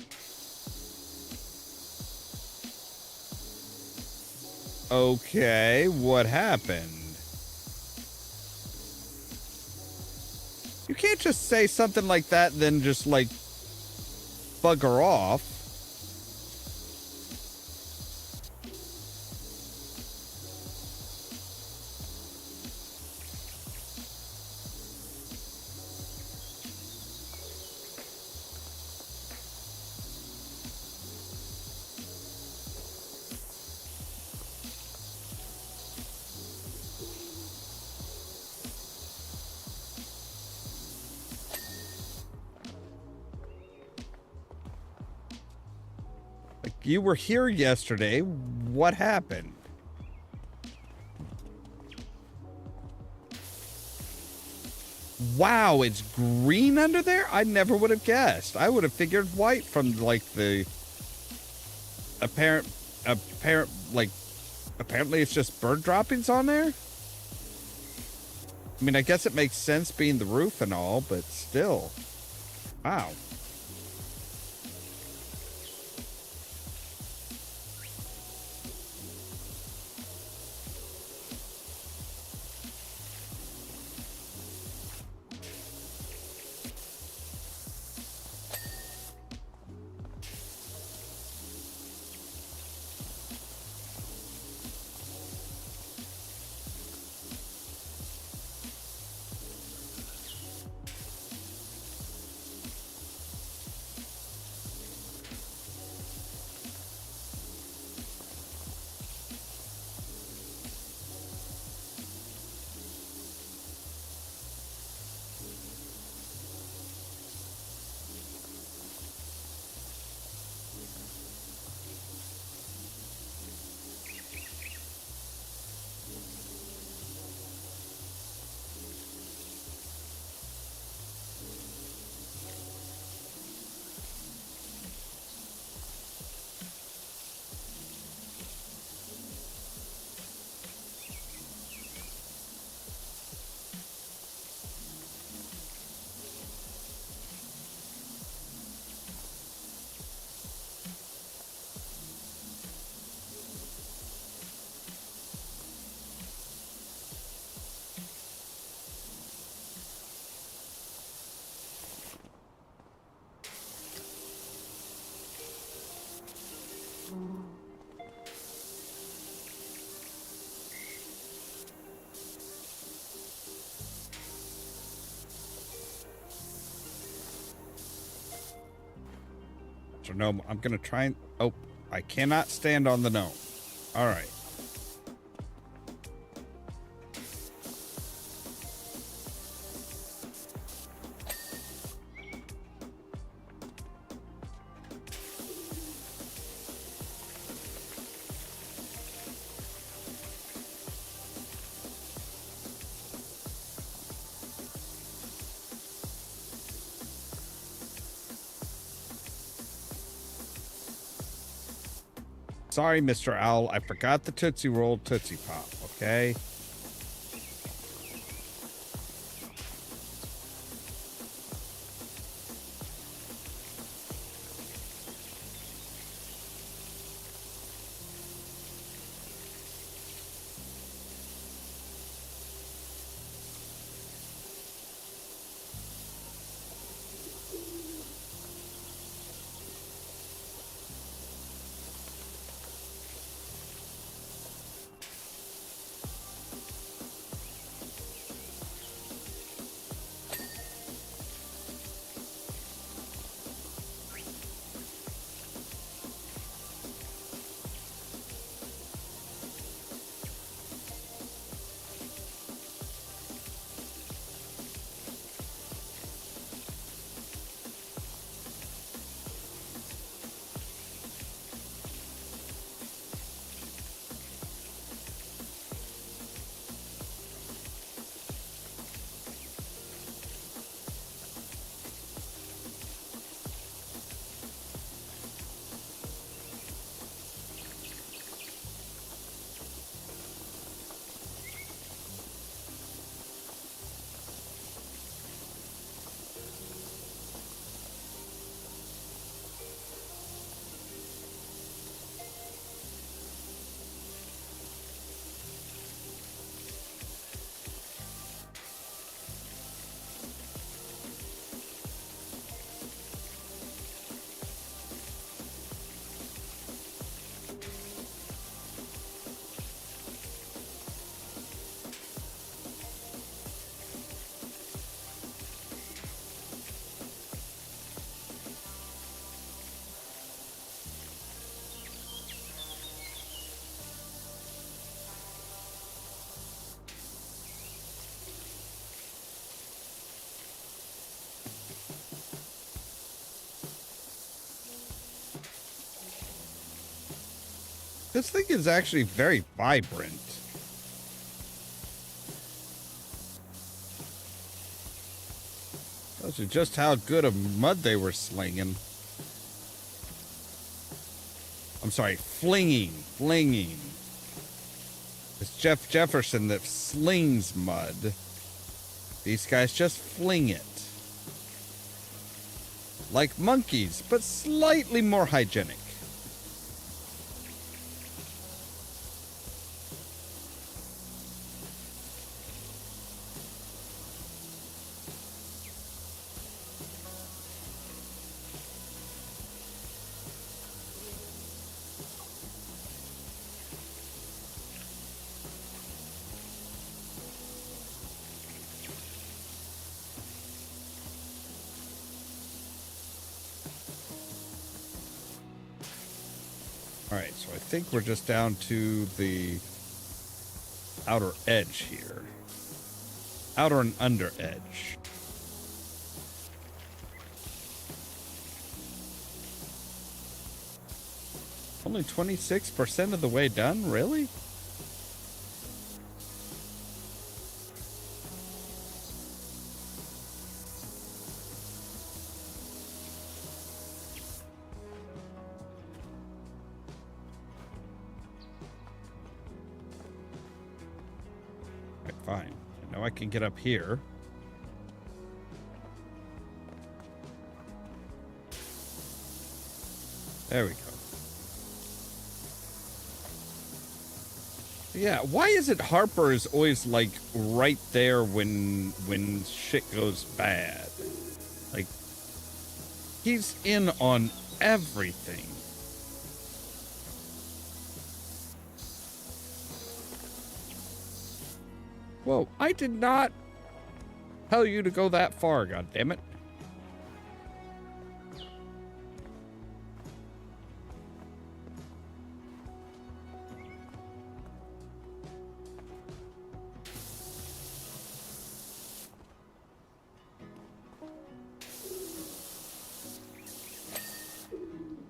Okay, what happened? You can't just say something like that, then just like bugger off. You were here yesterday. What happened? Wow, it's green under there? I never would have guessed. I would have figured white from like the Apparently it's just bird droppings on there. I mean, I guess it makes sense being the roof and all, but still. Wow. So no, I'm gonna try and... Oh, I cannot stand on the gnome. All right. Sorry, Mr. Owl. I forgot the Tootsie Roll Tootsie Pop, okay? This thing is actually very vibrant. Tells you just how good of mud they were slinging. I'm I'm sorry, flinging. It's Jeff Jefferson that slings mud. These guys just fling it. Like monkeys, but slightly more hygienic. Alright, so I think we're just down to the outer edge here. Outer and under edge. Only 26% of the way done? Really? Fine. Now I can get up here. There we go. Yeah, why is it Harper is always like right there when shit goes bad? Like he's in on everything. Whoa, I did not tell you to go that far, goddammit.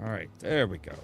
All right, there we go.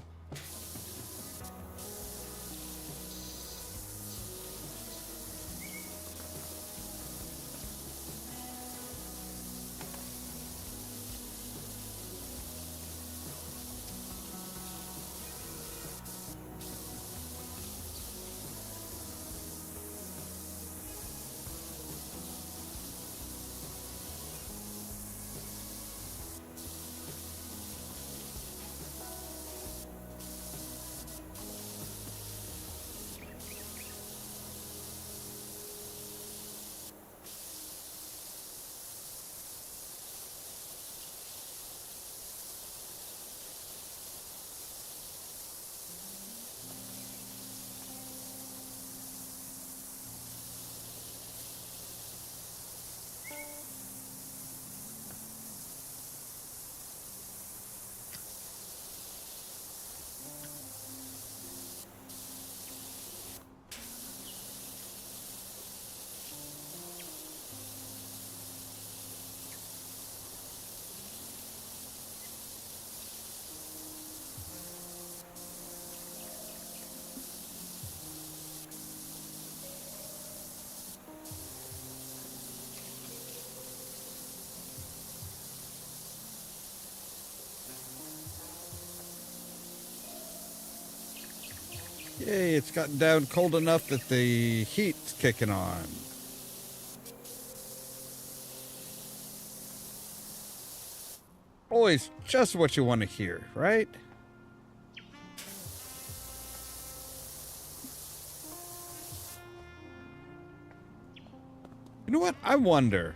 Yay, it's gotten down cold enough that the heat's kicking on. Always just what you want to hear, right? You know what? I wonder.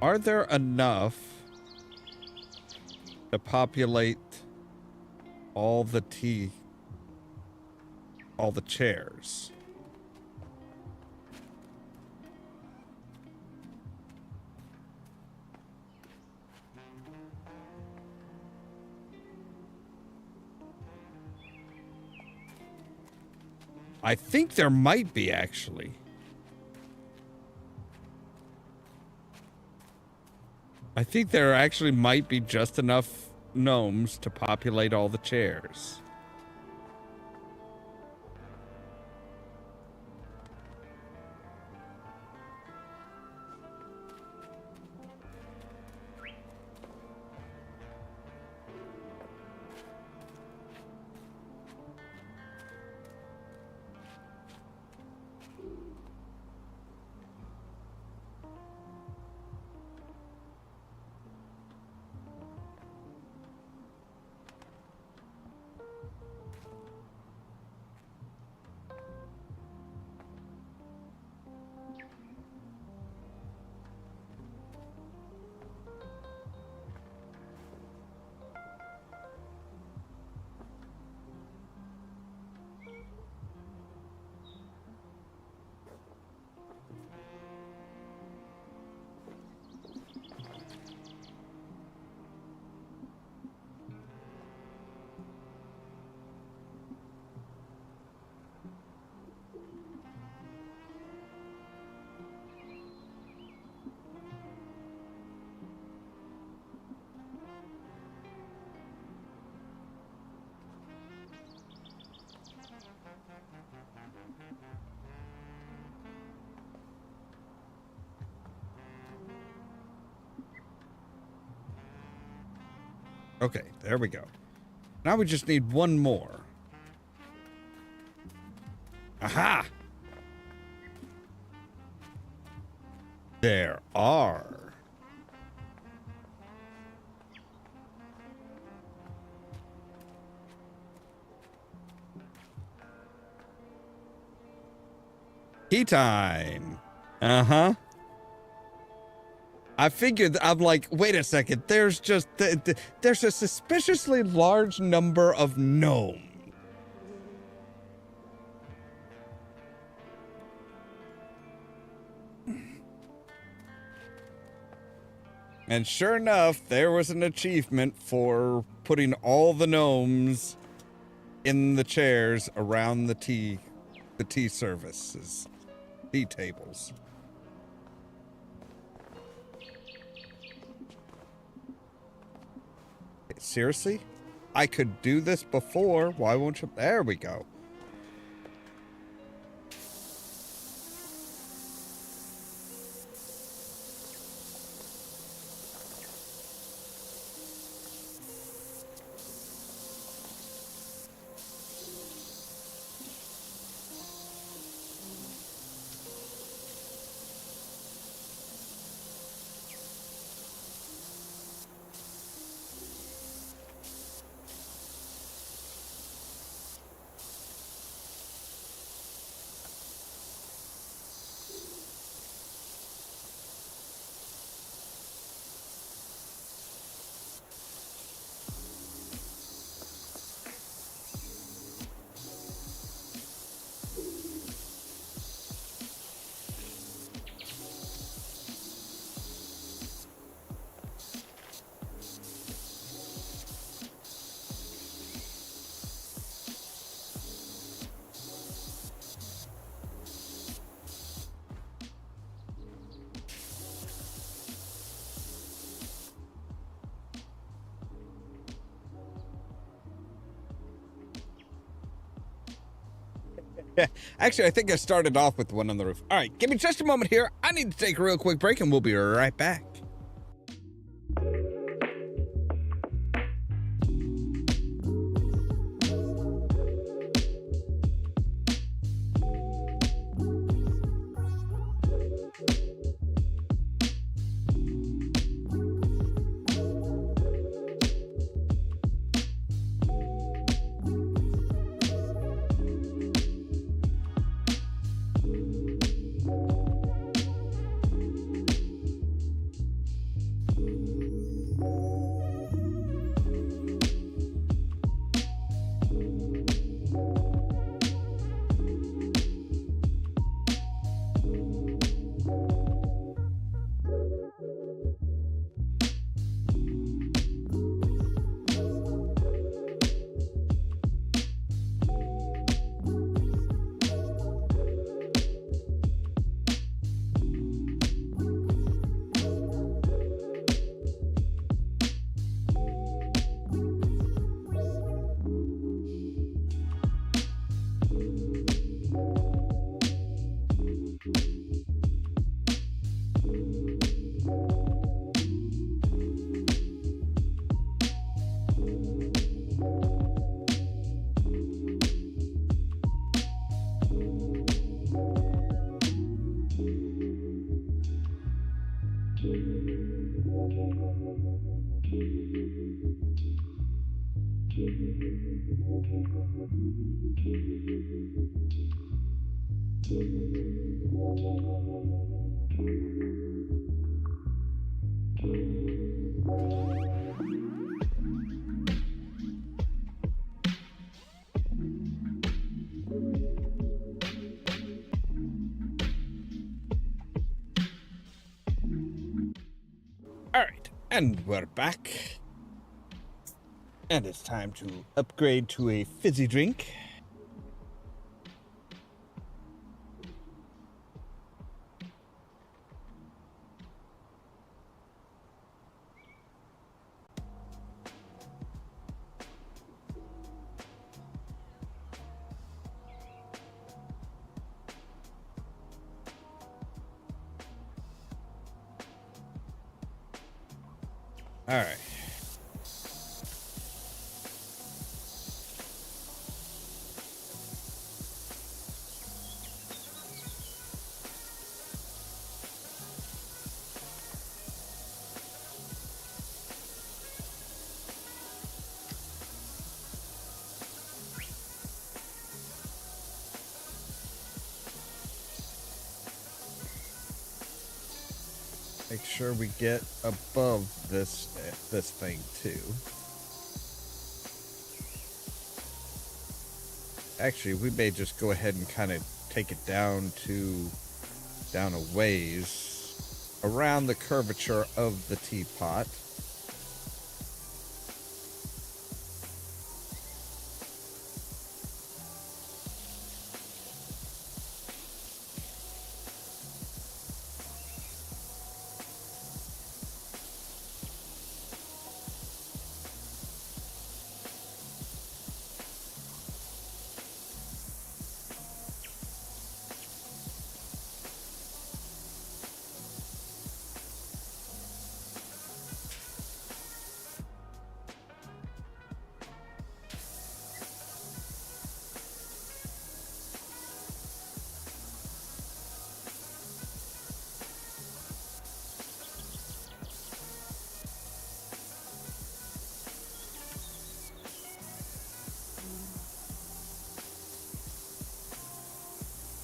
Are there enough to populate all the chairs? I think there might be, actually. I think there actually might be just enough gnomes to populate all the chairs. Okay, there we go. Now we just need one more. Aha! There are. Tea time. Uh-huh. I figured, I'm like, wait a second, there's just, there's a suspiciously large number of gnomes. And sure enough, there was an achievement for putting all the gnomes in the chairs around the tea services, tea tables. Seriously? I could do this before. Why won't you? There we go. Actually, I think I started off with one on the roof. All right, give me just a moment here. I need to take a real quick break, and we'll be right back. All right, and we're back. And it's time to upgrade to a fizzy drink. All right. Make sure we get above this thing too. Actually, we may just go ahead and kind of take it down a ways around the curvature of the teapot.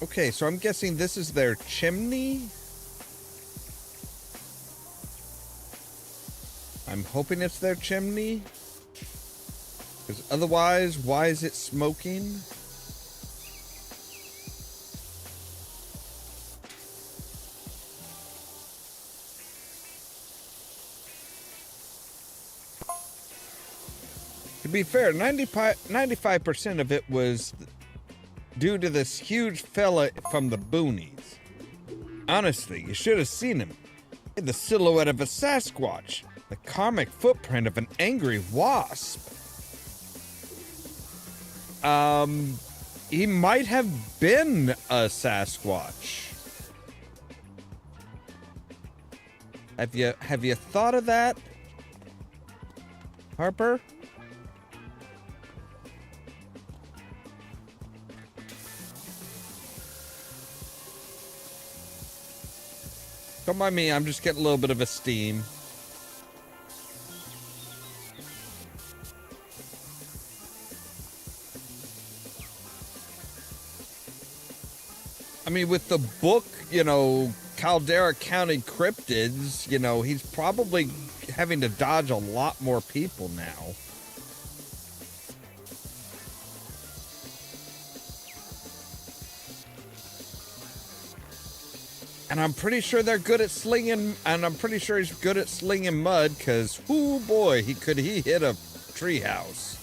Okay, so I'm guessing this is their chimney. I'm hoping it's their chimney. Because otherwise, why is it smoking? To be fair, 95% of it was due to this huge fella from the boonies. Honestly, you should have seen him. He had the silhouette of a Sasquatch, the karmic footprint of an angry wasp. He might have been a Sasquatch. Have you thought of that, Harper? Don't mind me, I'm just getting a little bit of a steam. I mean, with the book, you know, Caldera County Cryptids, you know, he's probably having to dodge a lot more people now. And I'm pretty sure they're good at slinging, and I'm pretty sure he's good at slinging mud, because, whoo boy, he hit a treehouse.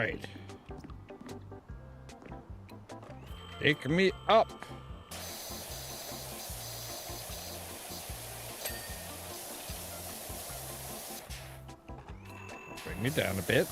right. Take me up. Bring me down a bit.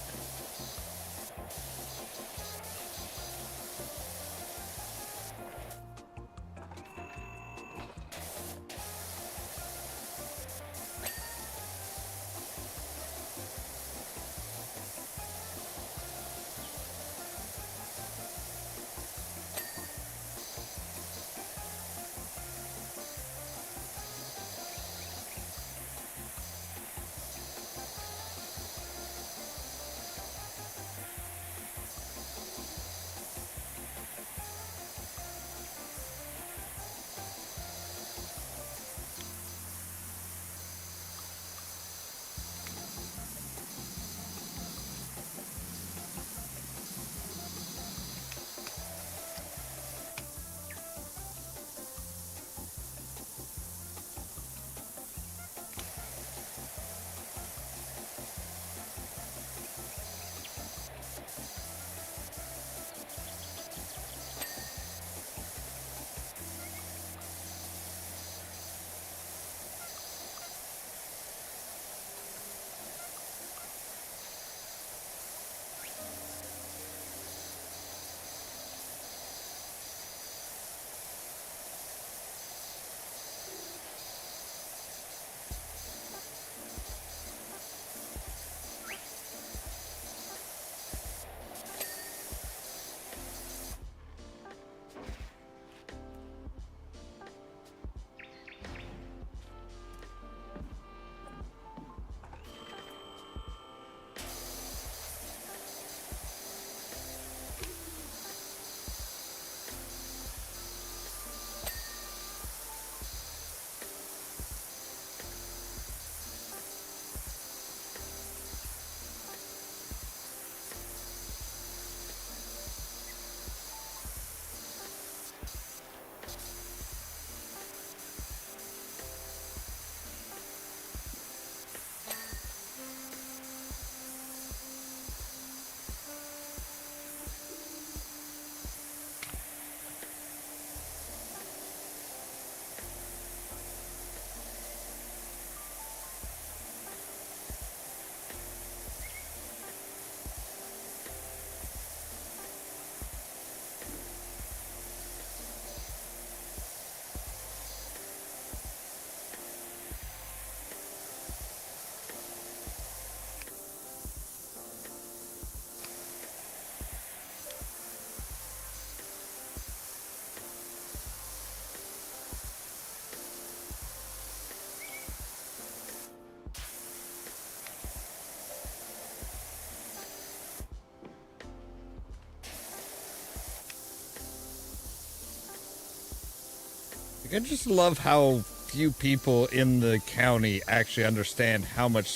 I just love how few people in the county actually understand how much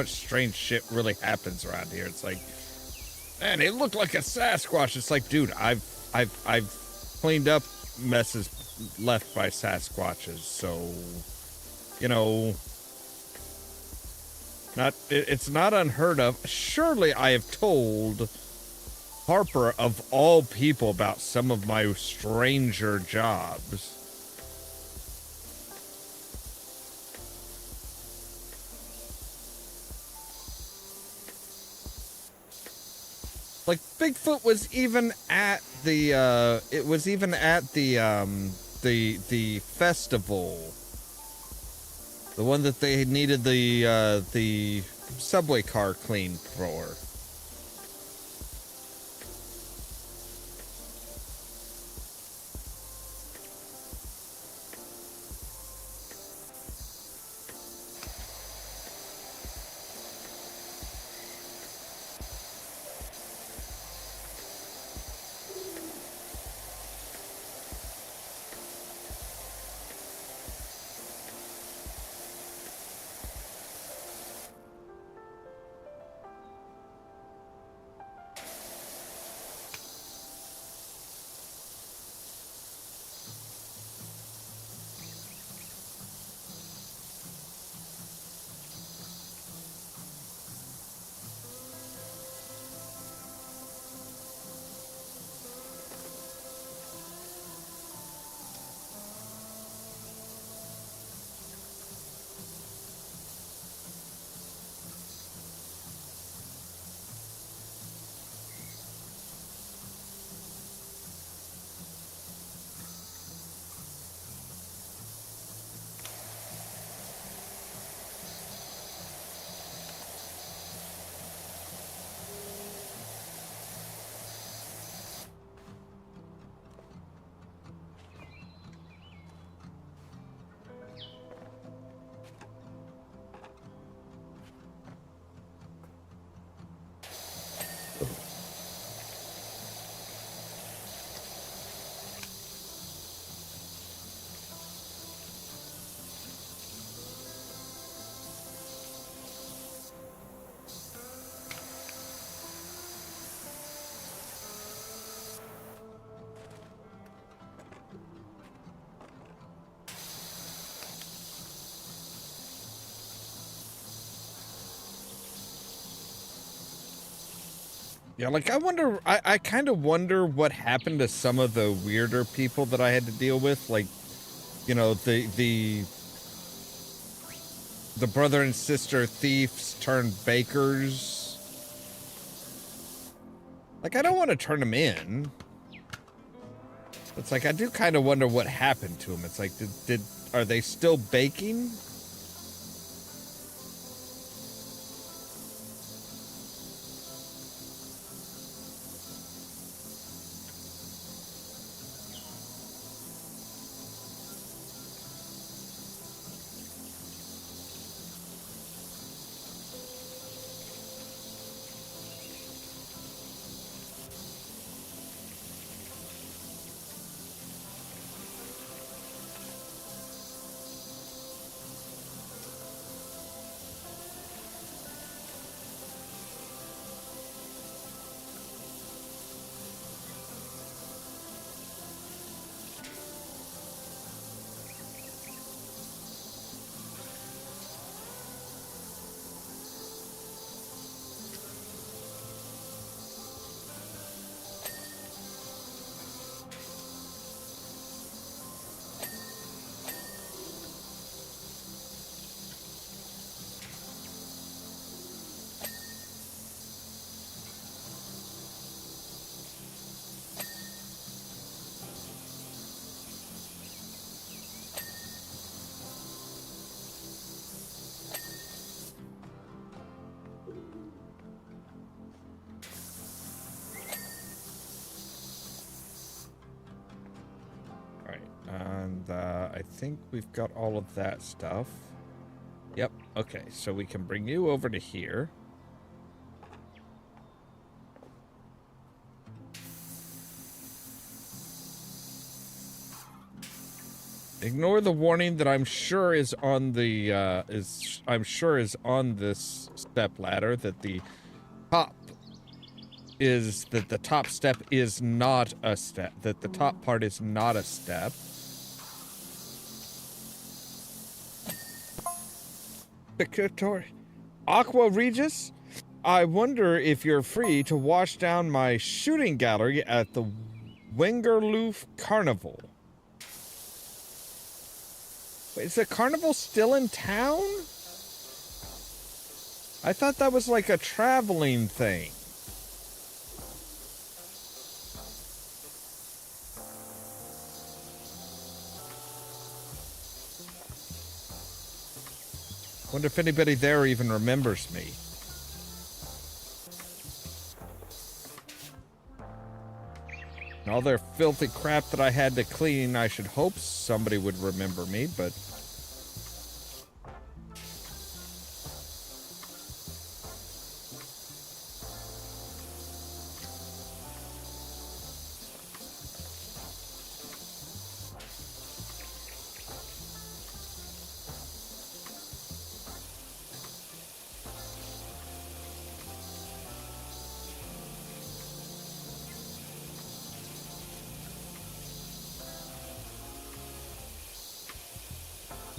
strange shit really happens around here. It's like, man, it looked like a Sasquatch. It's like, dude, I've cleaned up messes left by Sasquatches, so you know, it's not unheard of. Surely I have told Harper of all people about some of my stranger jobs. Like Bigfoot was even at the the festival, the one that they needed the subway car cleaned for. Yeah, like I kind of wonder what happened to some of the weirder people that I had to deal with. Like, you know, the brother and sister thieves turned bakers. Like, I don't want to turn them in. It's like, I do kind of wonder what happened to them. It's like, are they still baking? And I think we've got all of that stuff. Yep. Okay, so we can bring you over to here. Ignore the warning that I'm sure is on the is on this step ladder that the top step is not a step, that the top part is not a step. Secretary Aqua Regis, I wonder if you're free to wash down my shooting gallery at the Wingerloof Carnival. Wait, is the carnival still in town? I thought that was like a traveling thing. Wonder if anybody there even remembers me. And all their filthy crap that I had to clean, I should hope somebody would remember me, but...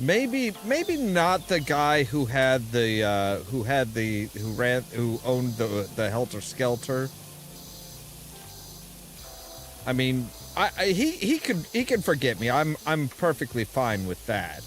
Maybe not the guy who had the who owned the Helter Skelter. I mean, he can forget me. I'm perfectly fine with that.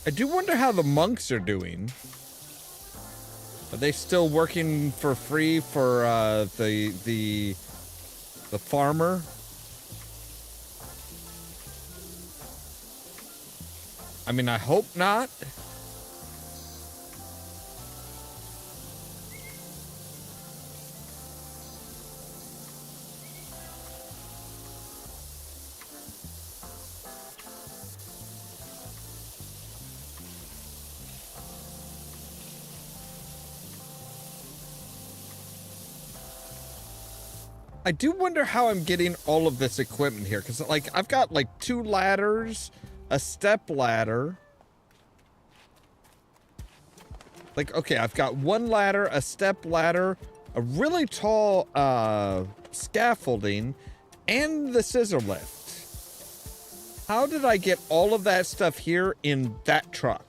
I do wonder how the monks are doing. Are they still working for free for the farmer? I mean, I hope not. I do wonder how I'm getting all of this equipment here, because, like, I've got, like, 2 ladders, a step ladder. Like, okay, I've got 1 ladder, a step ladder, a really tall, scaffolding, and the scissor lift. How did I get all of that stuff here in that truck?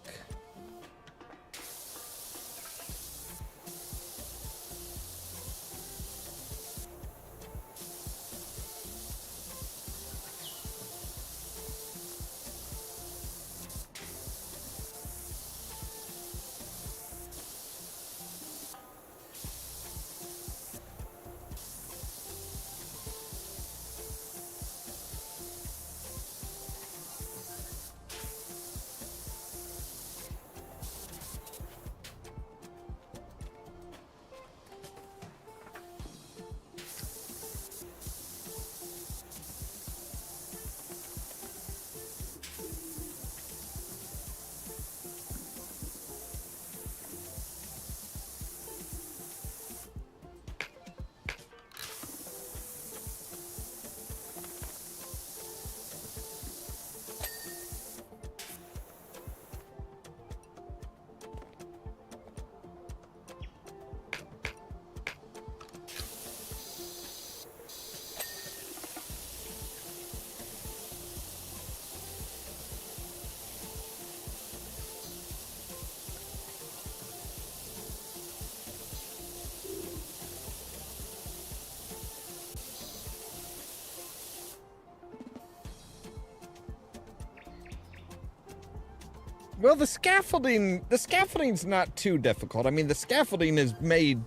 Well, the scaffolding's not too difficult. I mean, the scaffolding is made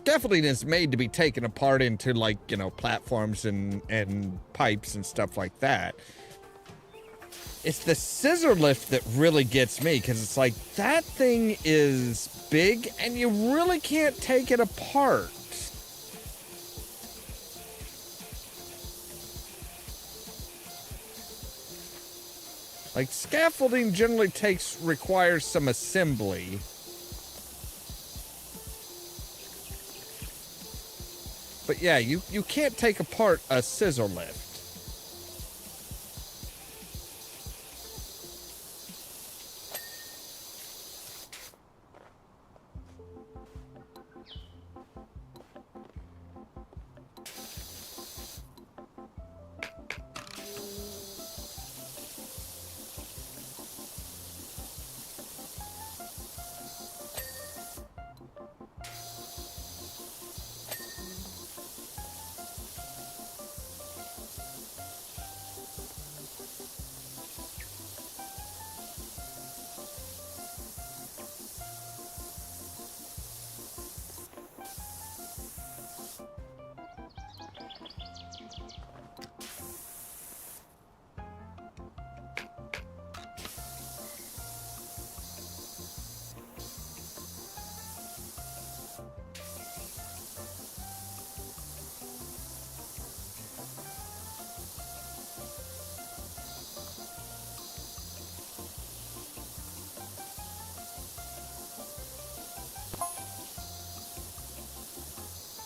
to be taken apart into, like, you know, platforms and pipes and stuff like that. It's the scissor lift that really gets me, because it's like, that thing is big and you really can't take it apart. Like, scaffolding generally requires some assembly. But yeah, you can't take apart a scissor lift.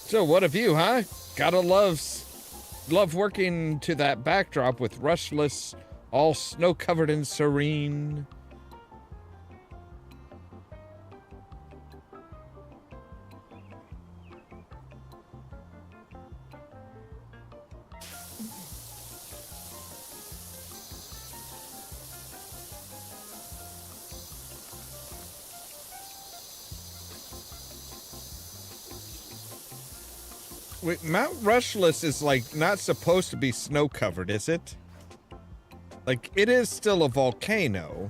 So what of you, huh? Gotta love working to that backdrop with Rushless, all snow-covered and serene. Wait, Mount Rushless is, like, not supposed to be snow-covered, is it? Like, it is still a volcano.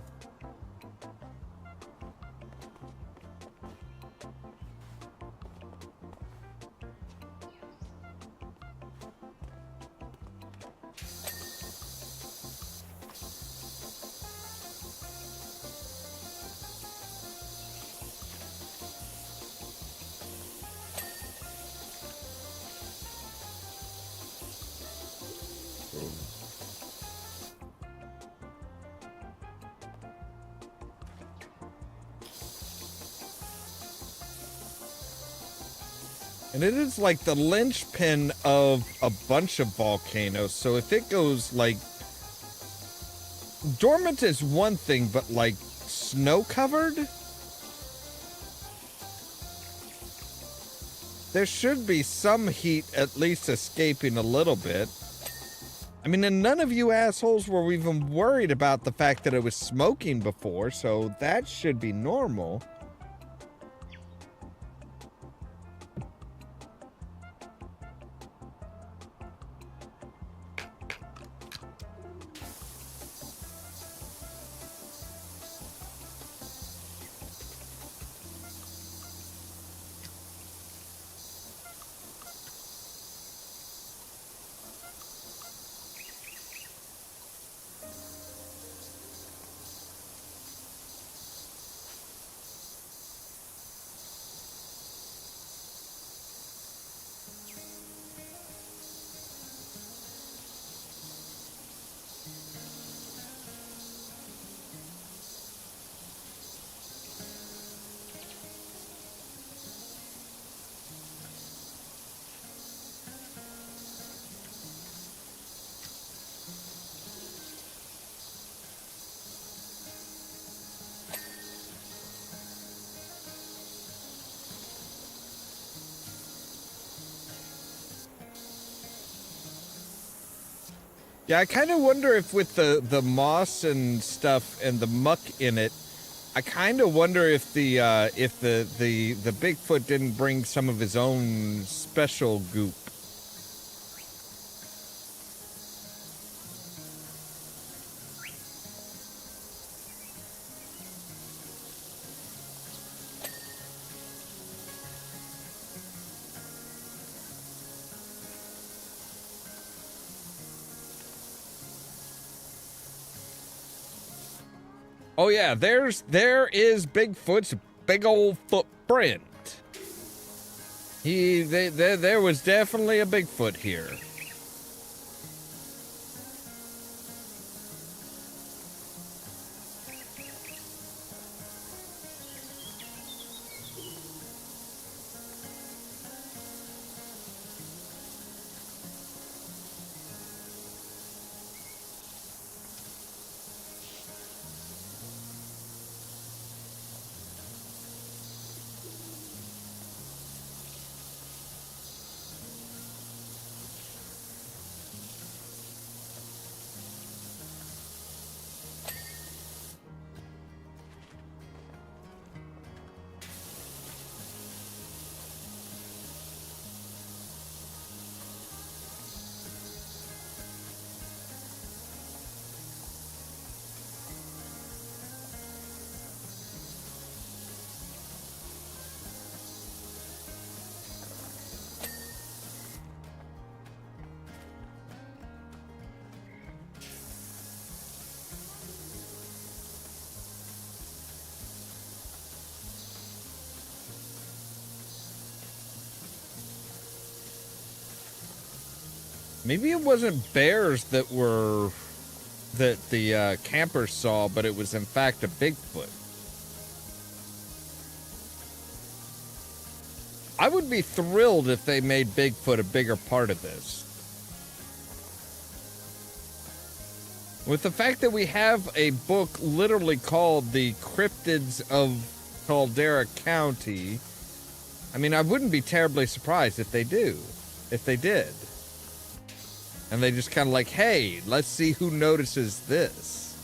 And it is like the linchpin of a bunch of volcanoes. So if it goes like dormant is one thing, but like snow covered, there should be some heat at least escaping a little bit. I mean, and none of you assholes were even worried about the fact that it was smoking before, so that should be normal. Yeah, I kind of wonder if with the moss and stuff and the muck in it, I kind of wonder if the Bigfoot didn't bring some of his own special goop. Oh yeah, there is Bigfoot's big old footprint. There was definitely a Bigfoot here. Maybe it wasn't bears that the campers saw, but it was in fact a Bigfoot. I would be thrilled if they made Bigfoot a bigger part of this. With the fact that we have a book literally called The Cryptids of Caldera County, I mean, I wouldn't be terribly surprised if they did. And they just kind of like, hey, let's see who notices this.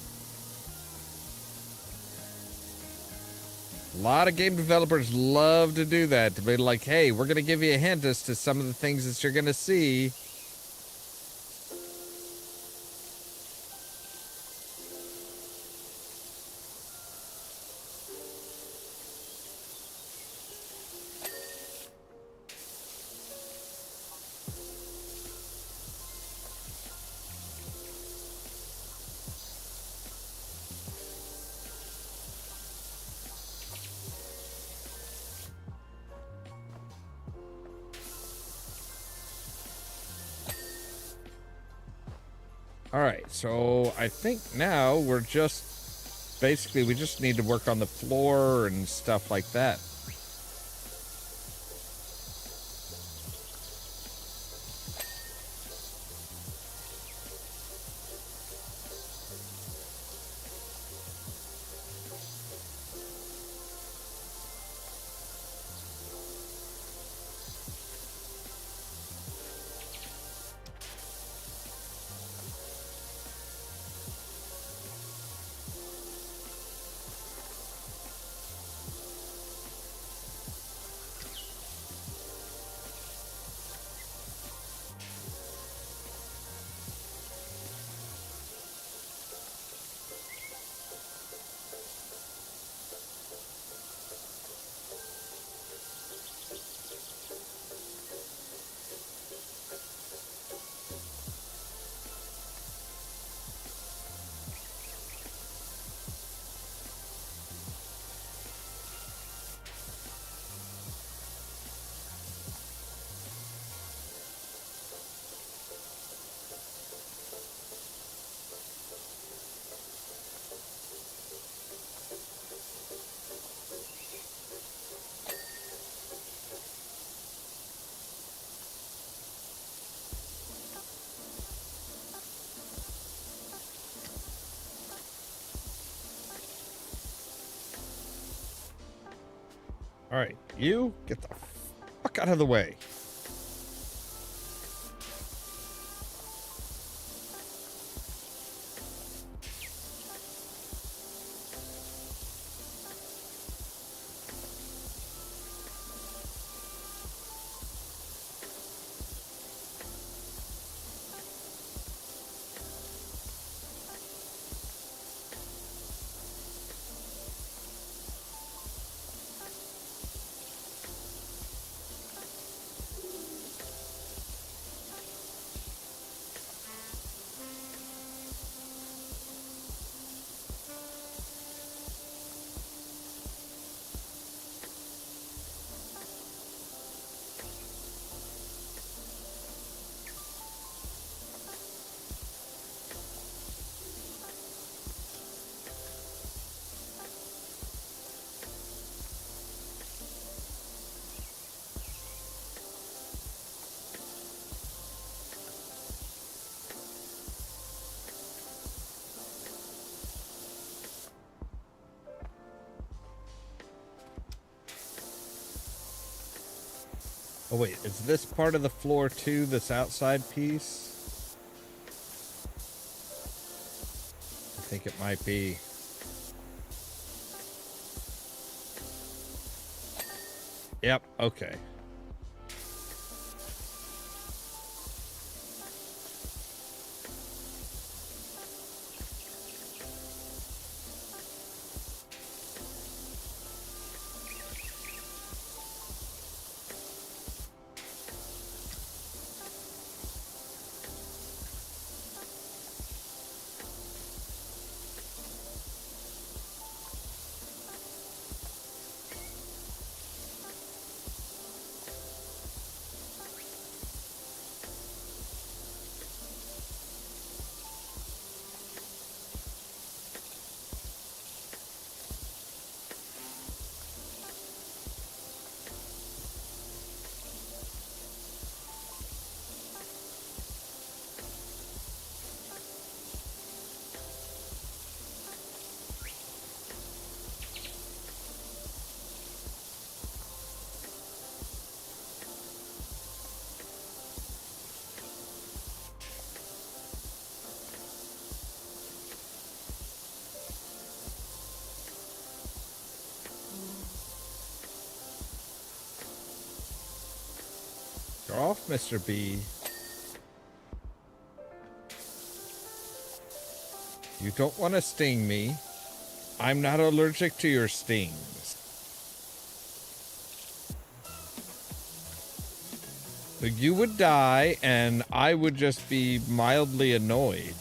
A lot of game developers love to do that. To be like, hey, we're going to give you a hint as to some of the things that you're going to see. Alright, so I think now we're just... Basically, we just need to work on the floor and stuff like that. All right, you get the fuck out of the way. Oh wait, is this part of the floor too, this outside piece? I think it might be. Yep, okay. You're off, Mr. B. You don't want to sting me. I'm not allergic to your stings. But you would die, and I would just be mildly annoyed.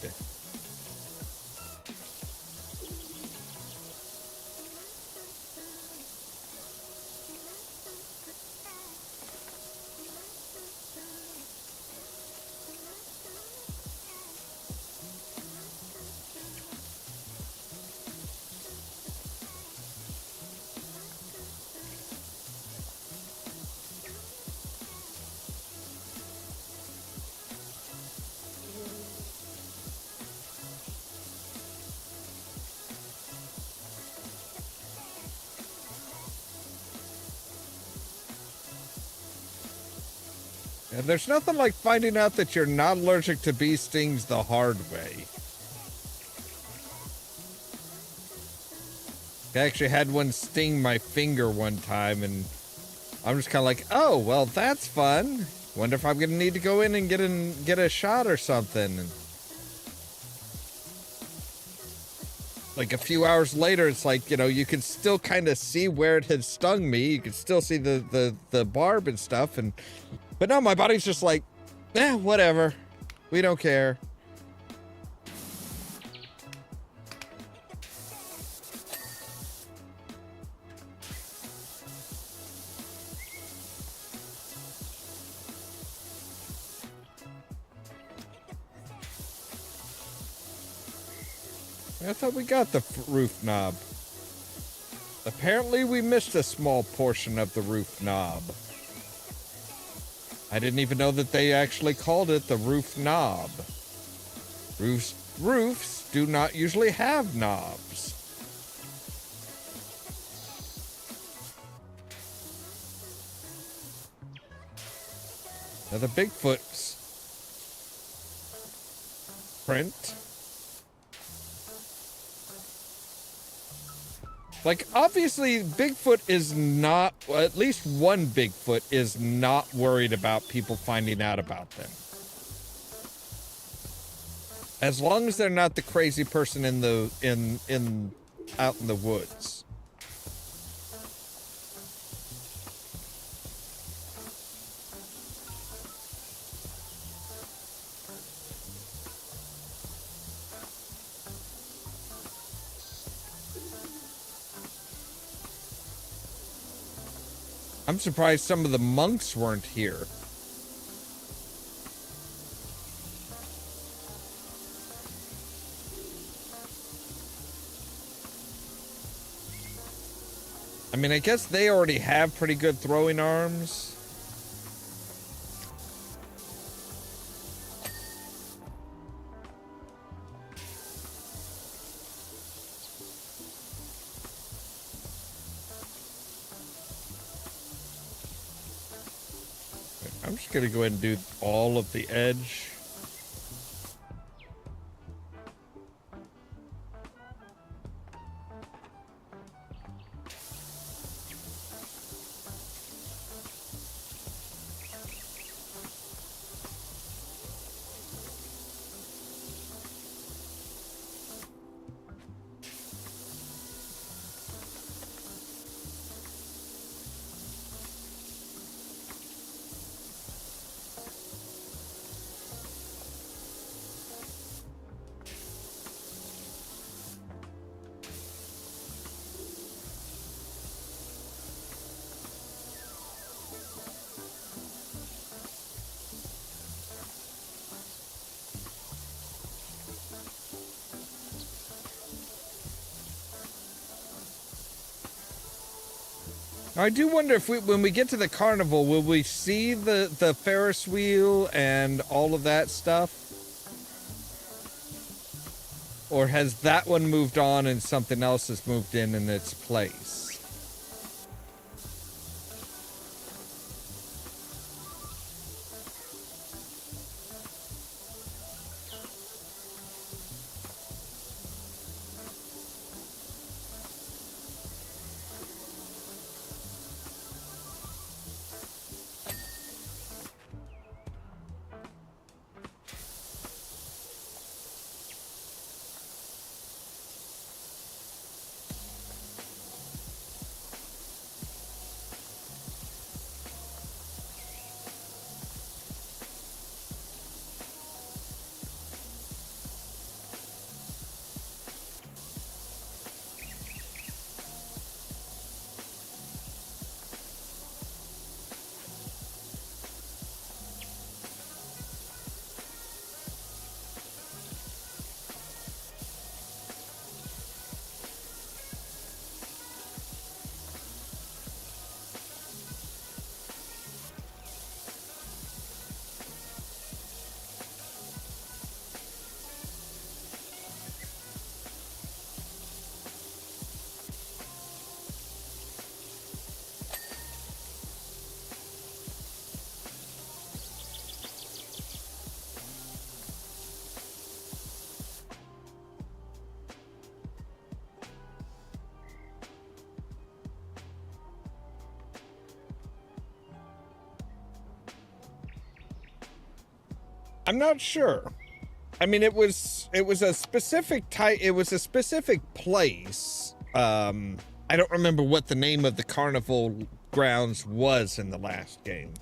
And there's nothing like finding out that you're not allergic to bee stings the hard way. I actually had one sting my finger one time, and I'm just kind of like, oh, well, that's fun. Wonder if I'm going to need to go in and get a shot or something. And like a few hours later, it's like, you know, you can still kind of see where it had stung me. You can still see the barb and stuff. But no, my body's just like, whatever. We don't care. I thought we got the roof knob. Apparently we missed a small portion of the roof knob. I didn't even know that they actually called it the roof knob. Roofs do not usually have knobs. Another Bigfoot's print. Like, obviously, Bigfoot is not, well, at least one Bigfoot is not worried about people finding out about them. As long as they're not the crazy person in the, out in the woods. I'm surprised some of the monks weren't here. I mean, I guess they already have pretty good throwing arms. I'm just gonna go ahead and do all of the edge. I do wonder if when we get to the carnival, will we see the Ferris wheel and all of that stuff? Or has that one moved on and something else has moved in its place? I'm not sure. I mean, it was a specific type. It was a specific place. I don't remember what the name of the carnival grounds was in the last game.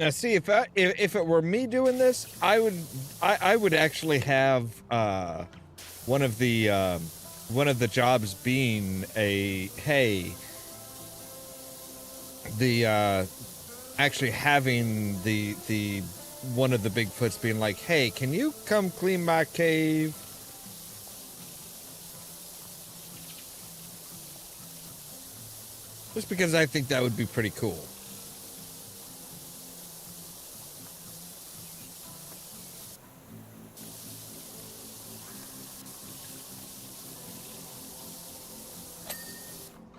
Now, see, if it were me doing this, I would actually have one of the jobs being actually having the one of the Bigfoots being like, hey, can you come clean my cave? Just because I think that would be pretty cool.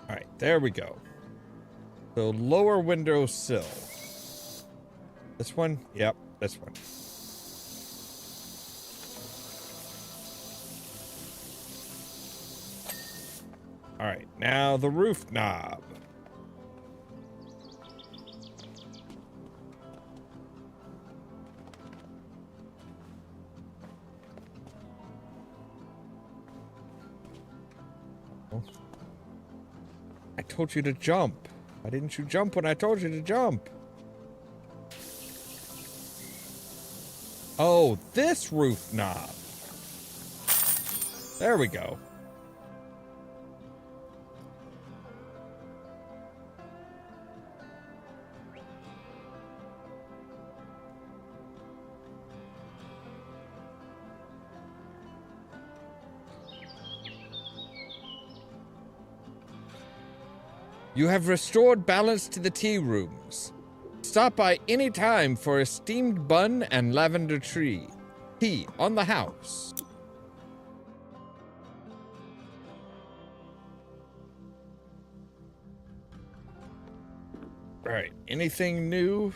All right, there we go. So lower window sill. This one? Yep, this one. All right, now the roof knob. I told you to jump. Why didn't you jump when I told you to jump? Oh, this roof knob. There we go. You have restored balance to the tea rooms. Stop by any time for a steamed bun and lavender tea on the house. All right, anything new?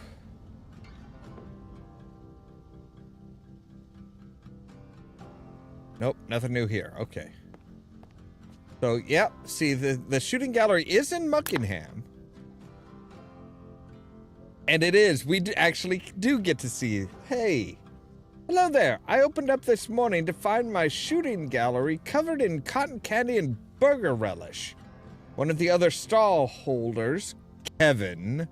Nope, nothing new here. Okay. So, yep, see, the shooting gallery is in Muckingham. And it is. We actually do get to see. Hey, hello there. I opened up this morning to find my shooting gallery covered in cotton candy and burger relish. One of the other stall holders, Kevin,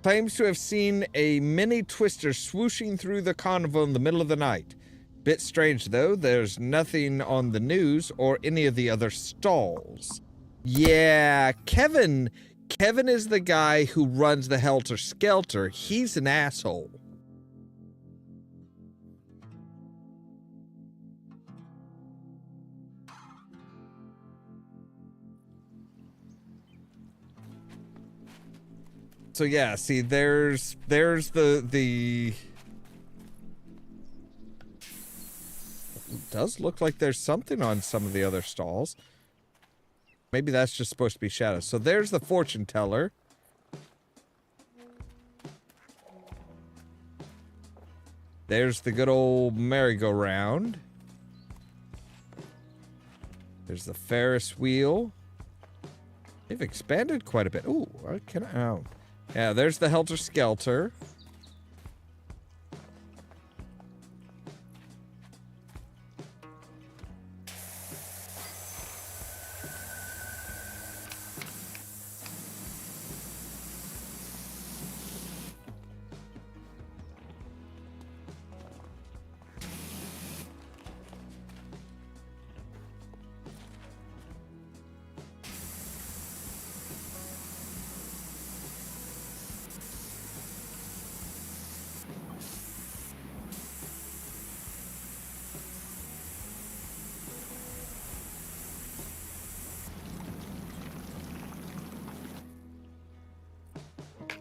claims to have seen a mini twister swooshing through the carnival in the middle of the night. Bit strange, though. There's nothing on the news or any of the other stalls. Yeah, Kevin is the guy who runs the Helter Skelter. He's an asshole. So yeah, see, there's the It does look like there's something on some of the other stalls. Maybe that's just supposed to be shadows. So there's the fortune teller. There's the good old merry-go-round. There's the Ferris wheel. They've expanded quite a bit. Ooh, oh. Yeah, there's the Helter Skelter.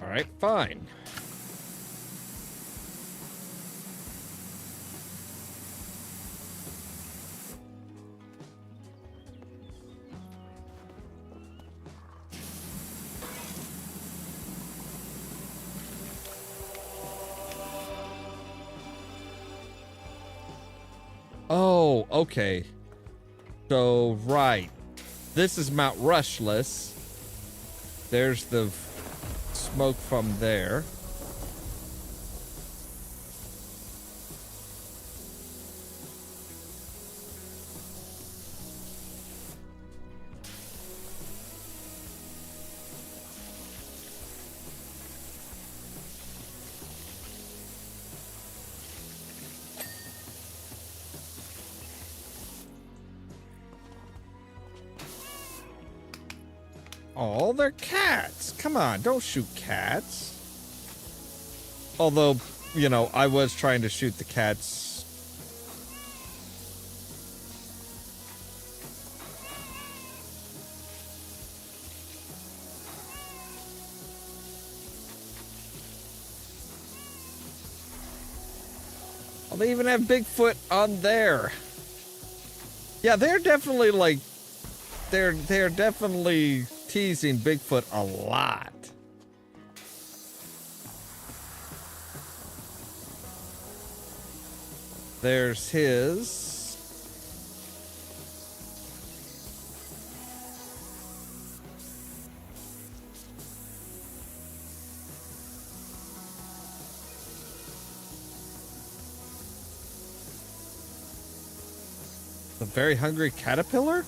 All right, fine. Oh, okay. So, right. This is Mount Rushless. There's the smoke from there. Oh, they're cats. Come on, don't shoot cats. Although, you know, I was trying to shoot the cats. Oh, they even have Bigfoot on there. Yeah, they're definitely like, they're definitely teasing Bigfoot a lot. There's his. The very hungry caterpillar?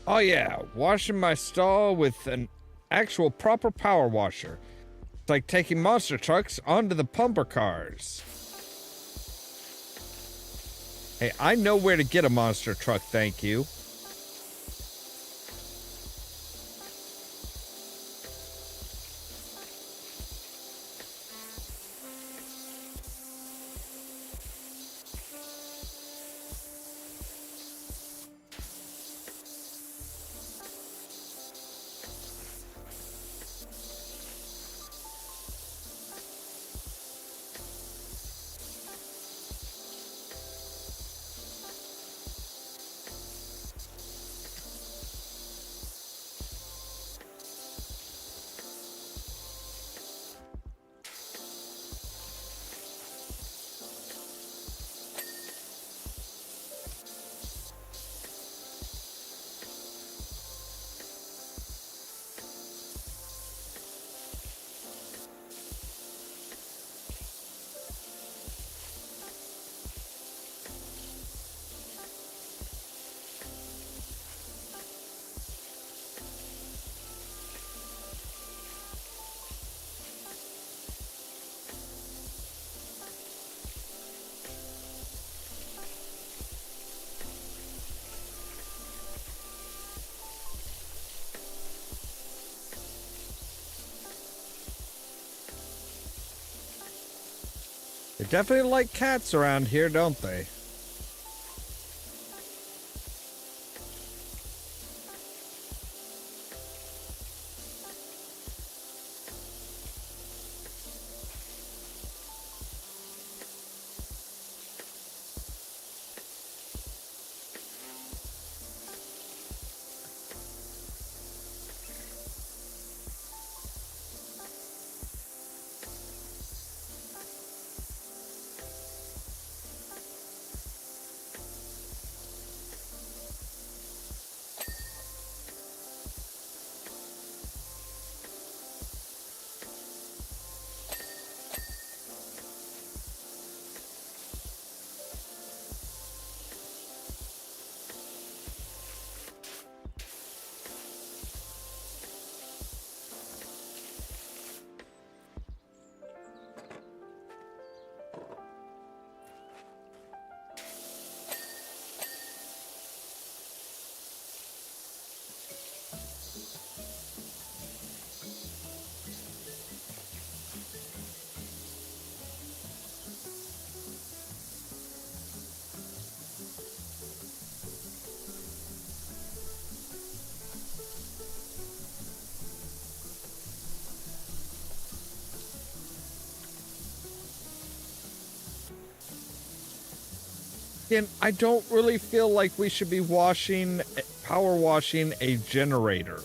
Oh yeah, washing my stall with an actual proper power washer. It's like taking monster trucks onto the pumper cars. Hey, I know where to get a monster truck, thank you. They definitely like cats around here, don't they? And I don't really feel like we should be power washing a generator.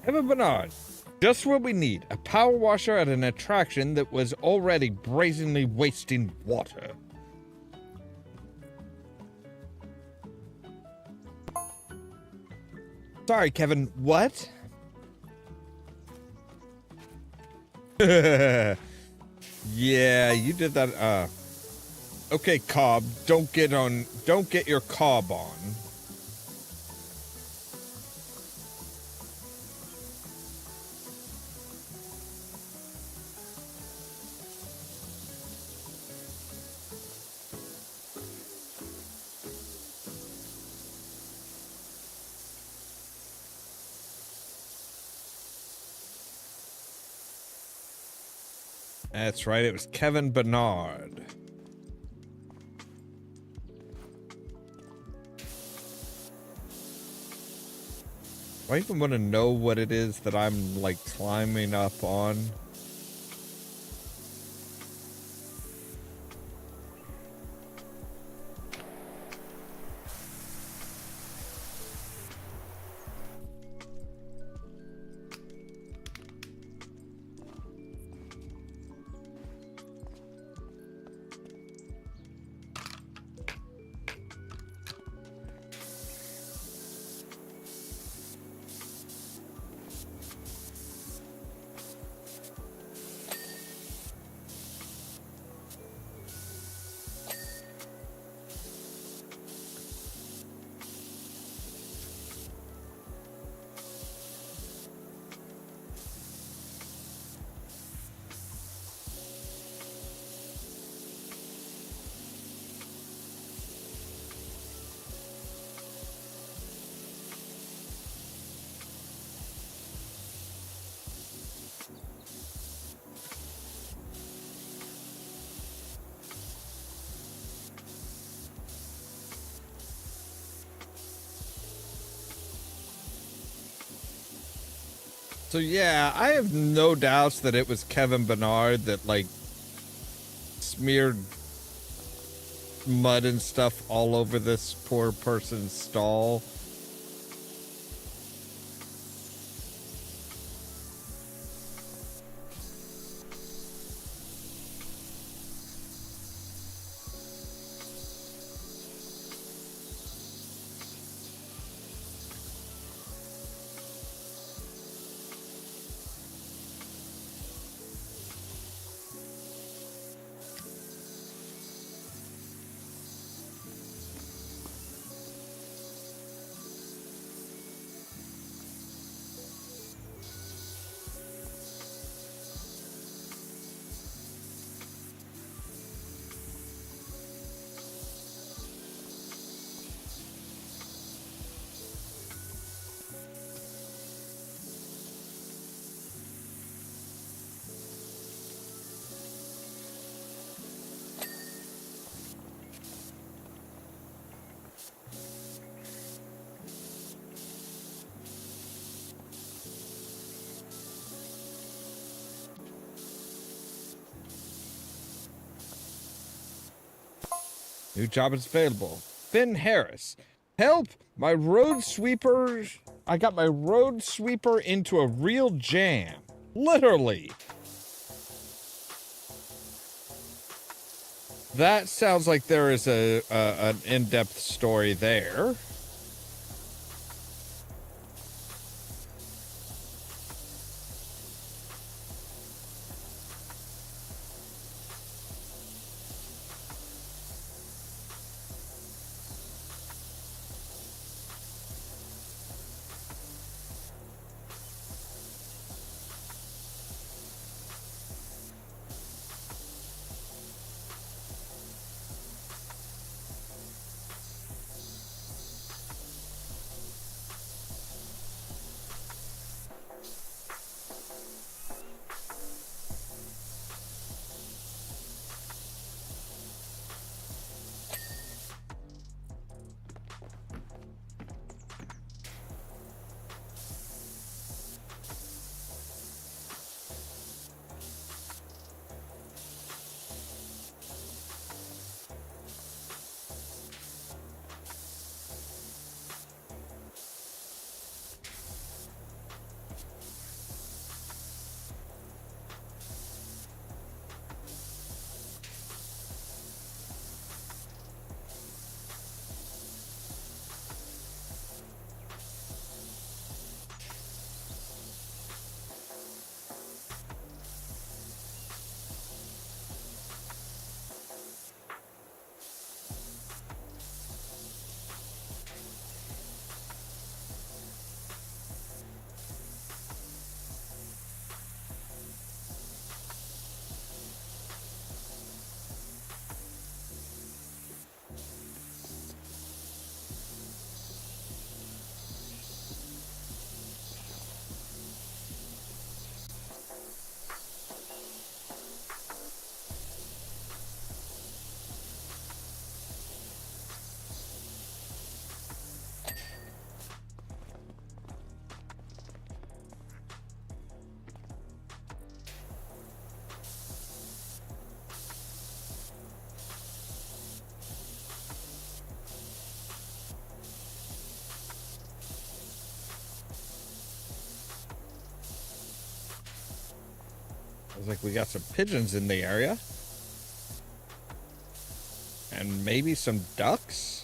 Kevin Bernard. Just what we need. A power washer at an attraction that was already brazenly wasting water. Sorry, Kevin. What? Yeah, you did that. Okay, Cobb. Don't get your Cobb on. That's right, it was Kevin Bernard. Do I even want to know what it is that I'm, like, climbing up on? So yeah, I have no doubts that it was Kevin Bernard that, like, smeared mud and stuff all over this poor person's stall. New job is available. Finn Harris. Help! My road sweeper... I got my road sweeper into a real jam. Literally. That sounds like there is an in-depth story there. Looks like we got some pigeons in the area. And maybe some ducks?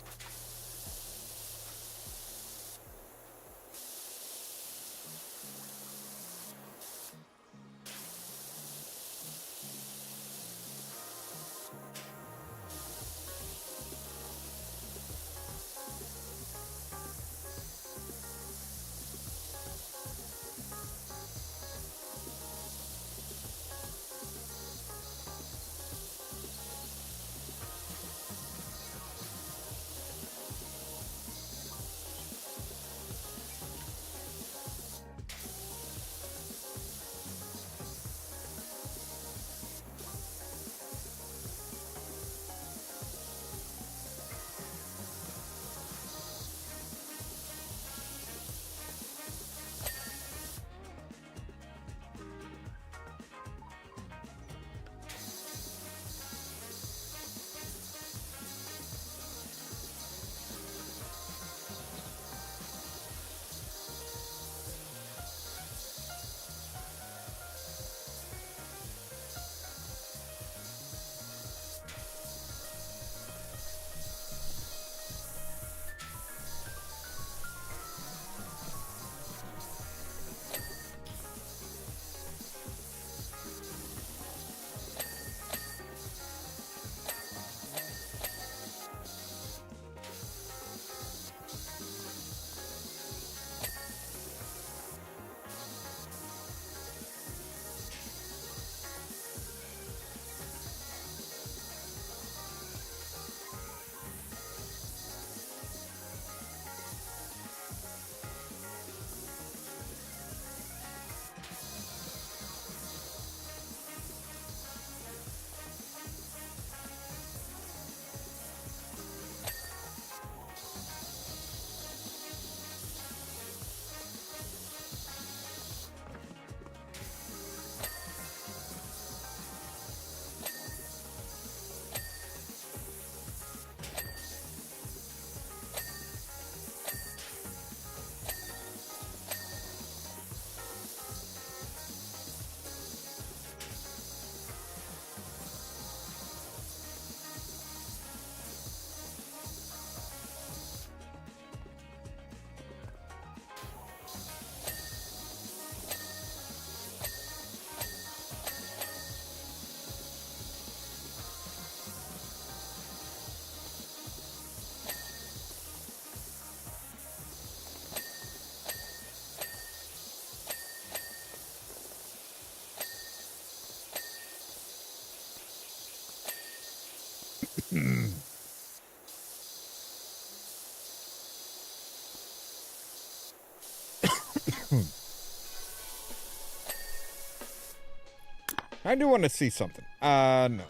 I do want to see something. No.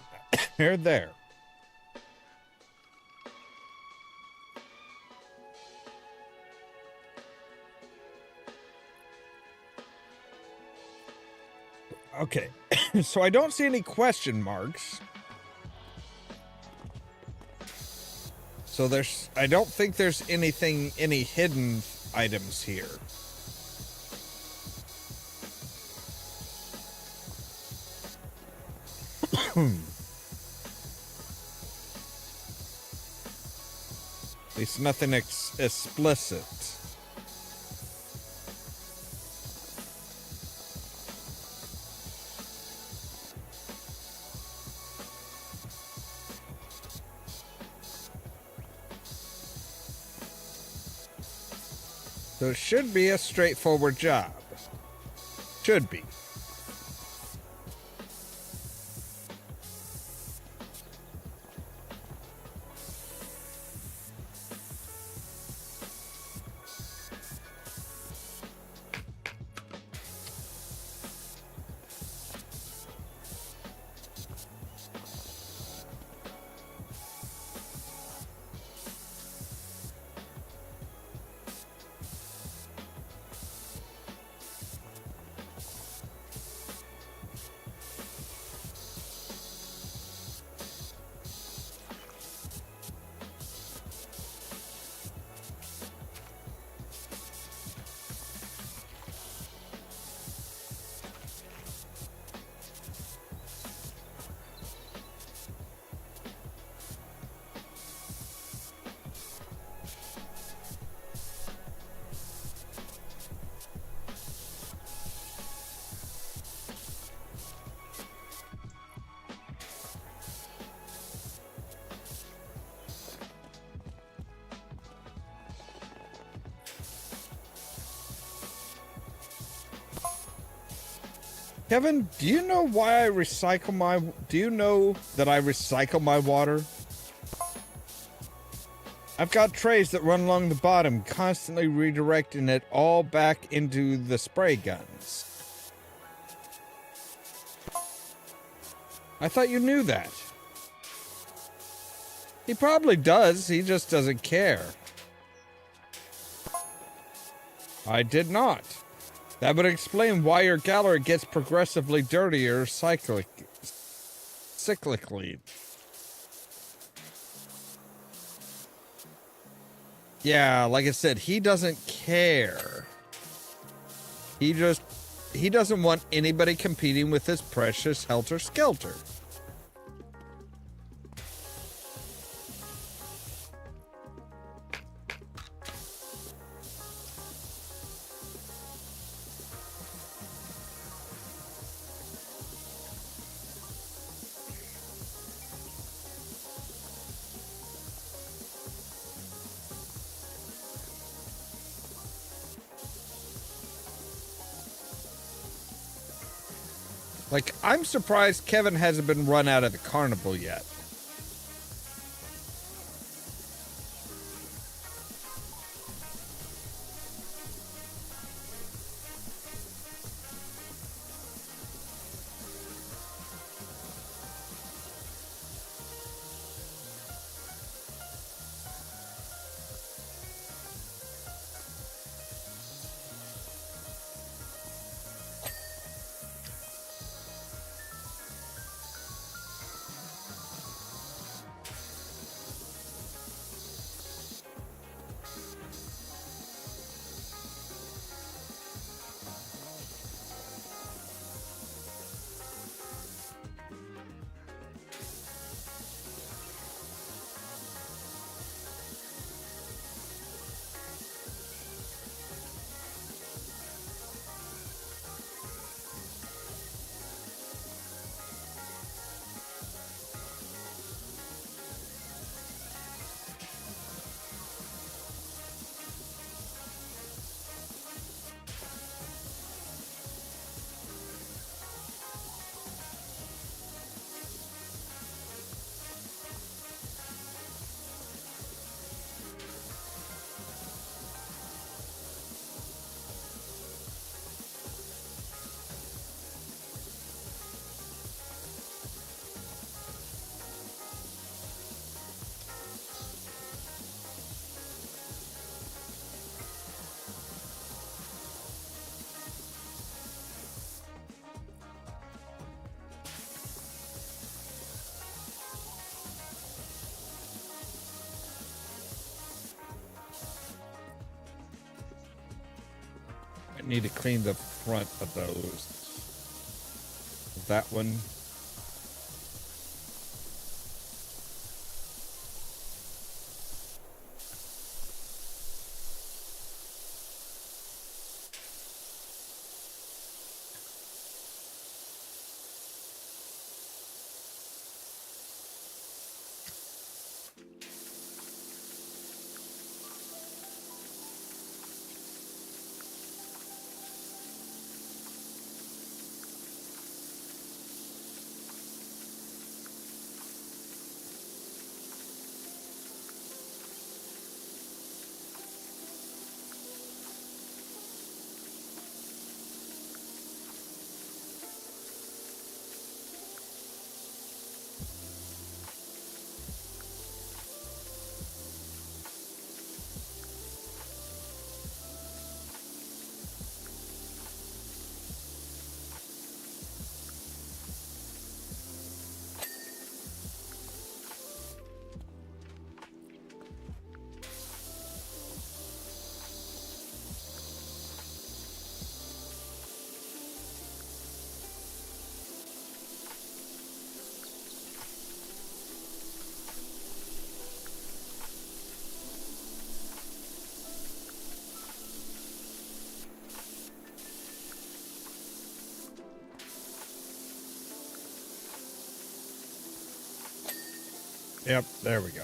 They're there. Okay. So I don't see any question marks. So I don't think there's any hidden items here. At least nothing explicit. So it should be a straightforward job. Should be. Kevin, do you know why I recycle my... Do you know that I recycle my water? I've got trays that run along the bottom, constantly redirecting it all back into the spray guns. I thought you knew that. He probably does, he just doesn't care. I did not. That would explain why your gallery gets progressively dirtier cyclically. Yeah, like I said, he doesn't care. He doesn't want anybody competing with his precious Helter Skelter. Like, I'm surprised Kevin hasn't been run out of the carnival yet. I need to clean the front of those. That one. Yep, there we go.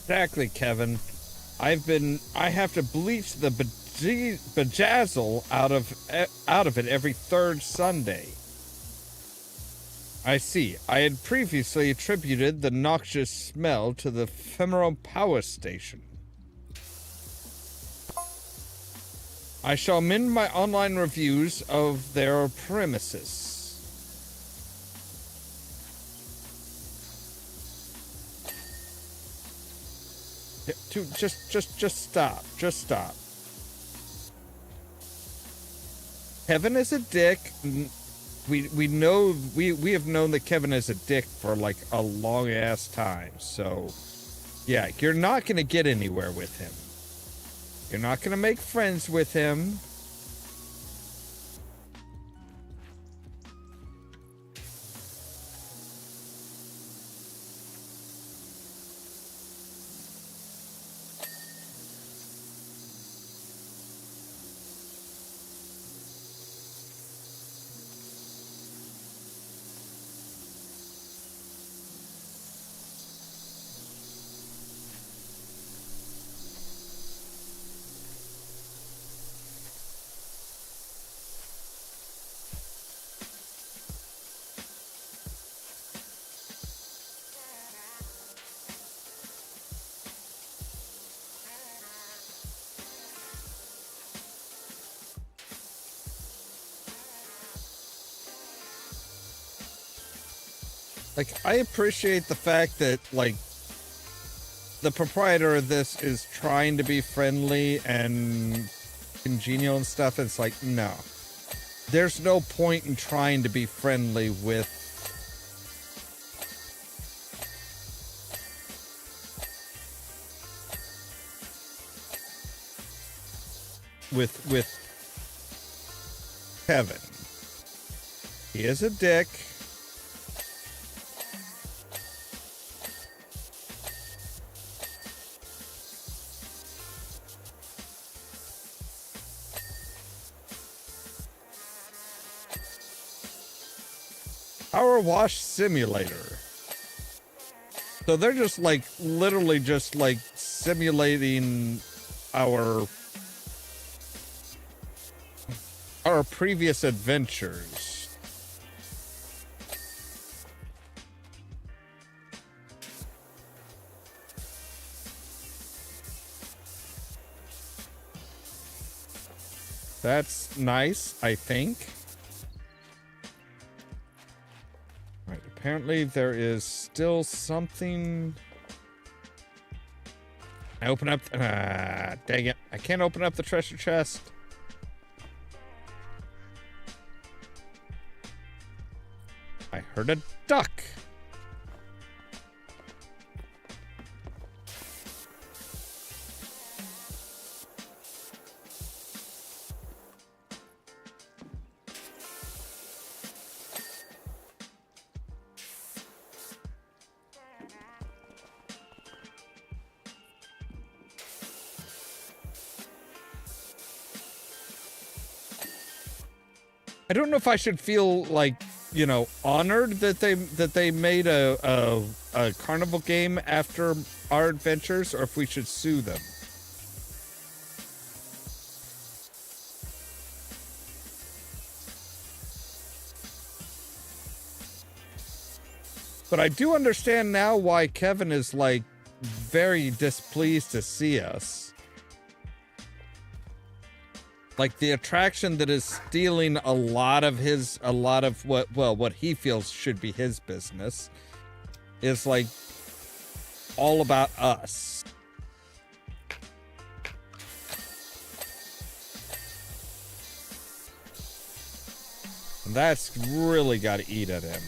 Exactly, Kevin. I have to bleach the bejazzle out of it every third Sunday. I see. I had previously attributed the noxious smell to the ephemeral power station. I shall amend my online reviews of their premises. Just stop. Just stop. Kevin is a dick. We know we have known that Kevin is a dick for like a long ass time. So yeah, you're not gonna get anywhere with him. You're not gonna make friends with him. Like, I appreciate the fact that, like, the proprietor of this is trying to be friendly and congenial and stuff. It's like, no. There's no point in trying to be friendly with Kevin. He is a dick. Powerwash Simulator. So they're just like literally just like simulating our previous adventures. That's nice, I think. Right, apparently there is still something. I open up. Dang it. I can't open up the treasure chest. I heard a duck. I don't know if I should feel like, you know, honored that they made a carnival game after our adventures, or if we should sue them. But I do understand now why Kevin is like very displeased to see us. Like, the attraction that is stealing a lot of what he feels should be his business is like all about us. And that's really got to eat at him.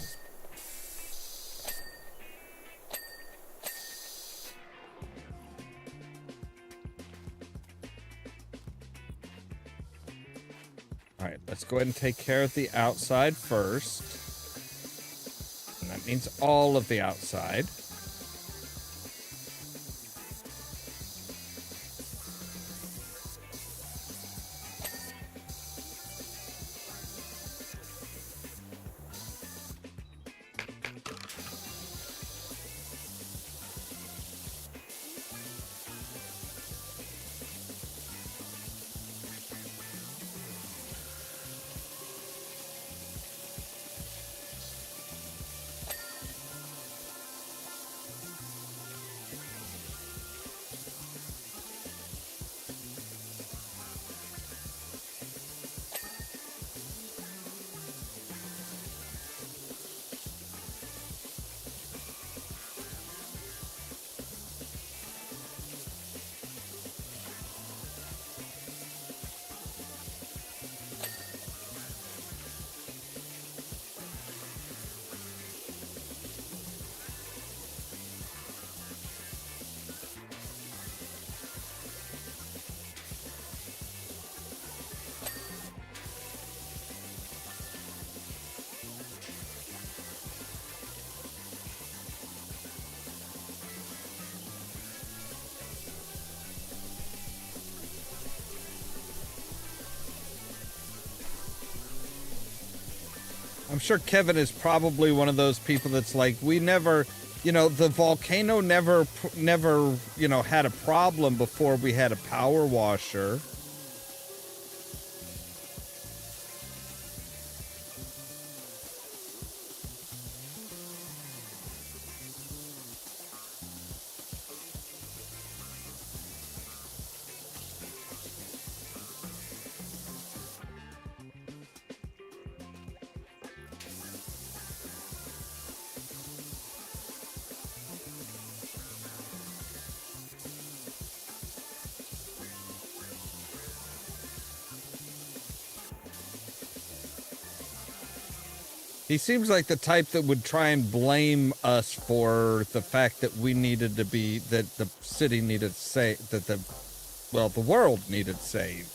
Alright, let's go ahead and take care of the outside first. And that means all of the outside. I'm sure Kevin is probably one of those people that's like, we never, you know, the volcano never, you know, had a problem before we had a power washer. He seems like the type that would try and blame us for the fact that we needed to be, that the city needed saved, that the world needed saved.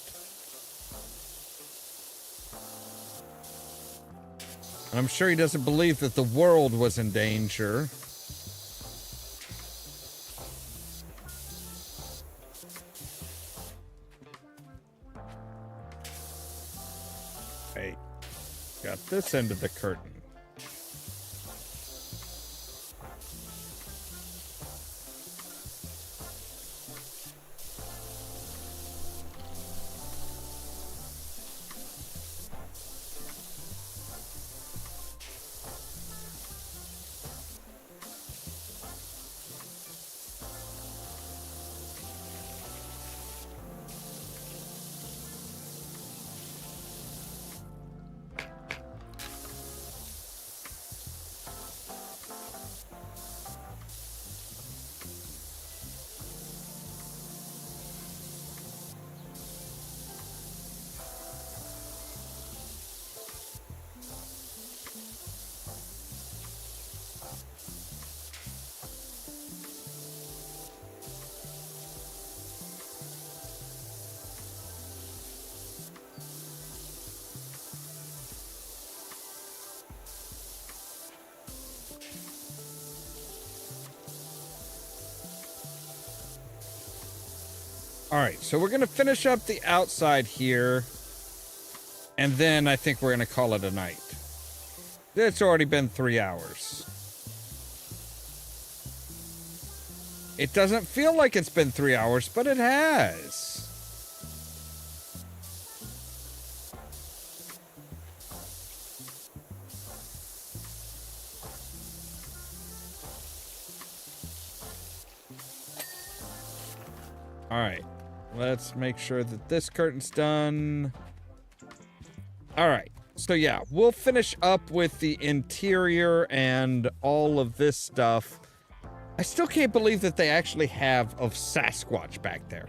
And I'm sure he doesn't believe that the world was in danger. Hey. Got this end of the curtain. All right, so we're going to finish up the outside here, and then I think we're going to call it a night. It's already been 3 hours. It doesn't feel like it's been 3 hours, but it has. All right. Let's make sure that this curtain's done. All right. So yeah, we'll finish up with the interior and all of this stuff. I still can't believe that they actually have a Sasquatch back there.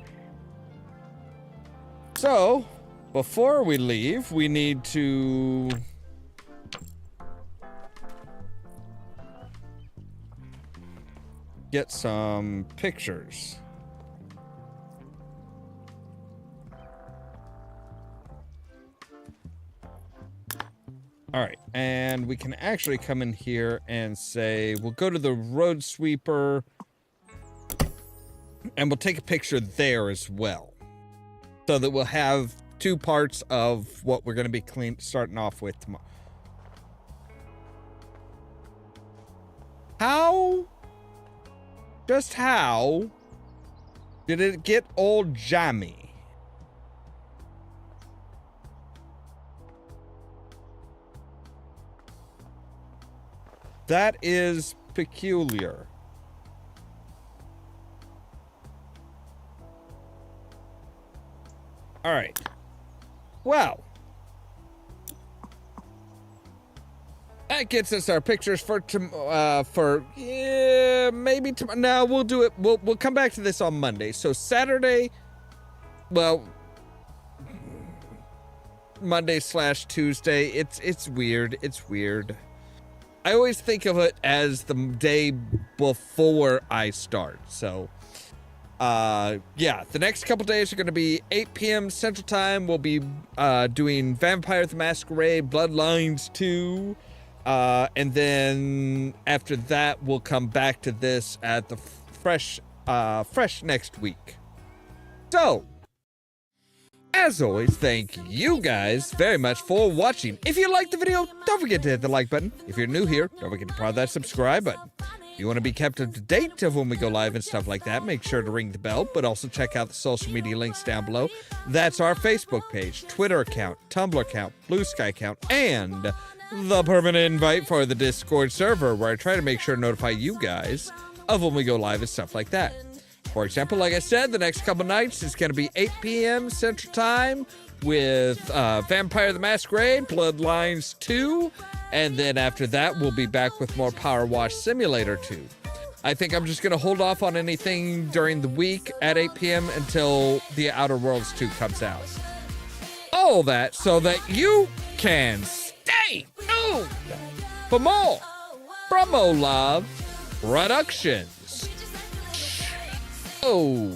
So, before we leave, we need to get some pictures. All right, and we can actually come in here and say, we'll go to the road sweeper, and we'll take a picture there as well. So that we'll have 2 parts of what we're going to be starting off with tomorrow. Just how did it get old jammy? That is peculiar. All right. Well, that gets us our pictures for maybe tomorrow. No, we'll do it. We'll come back to this on Monday. So Saturday, well, Monday/Tuesday. It's weird. It's weird. I always think of it as the day before I start. So, yeah, the next couple days are going to be 8 p.m. Central Time. We'll be doing Vampire the Masquerade Bloodlines 2. And then after that, we'll come back to this at the fresh next week. So, As always, thank you guys very much for watching. If you liked the video, don't forget to hit the like button. If you're new here, don't forget to press that subscribe button. If you want to be kept up to date of when we go live and stuff like that, make sure to ring the bell, but also check out the social media links down below. That's our Facebook page, Twitter account, Tumblr account, Blue Sky account, and the permanent invite for the Discord server, where I try to make sure to notify you guys of when we go live and stuff like that. For example, like I said, the next couple nights is going to be 8 p.m. Central Time with Vampire the Masquerade, Bloodlines 2, and then after that, we'll be back with more Powerwash Simulator 2. I think I'm just going to hold off on anything during the week at 8 p.m. until The Outer Worlds 2 comes out. All that so that you can stay tuned for more from Ollamh Productions. Oh.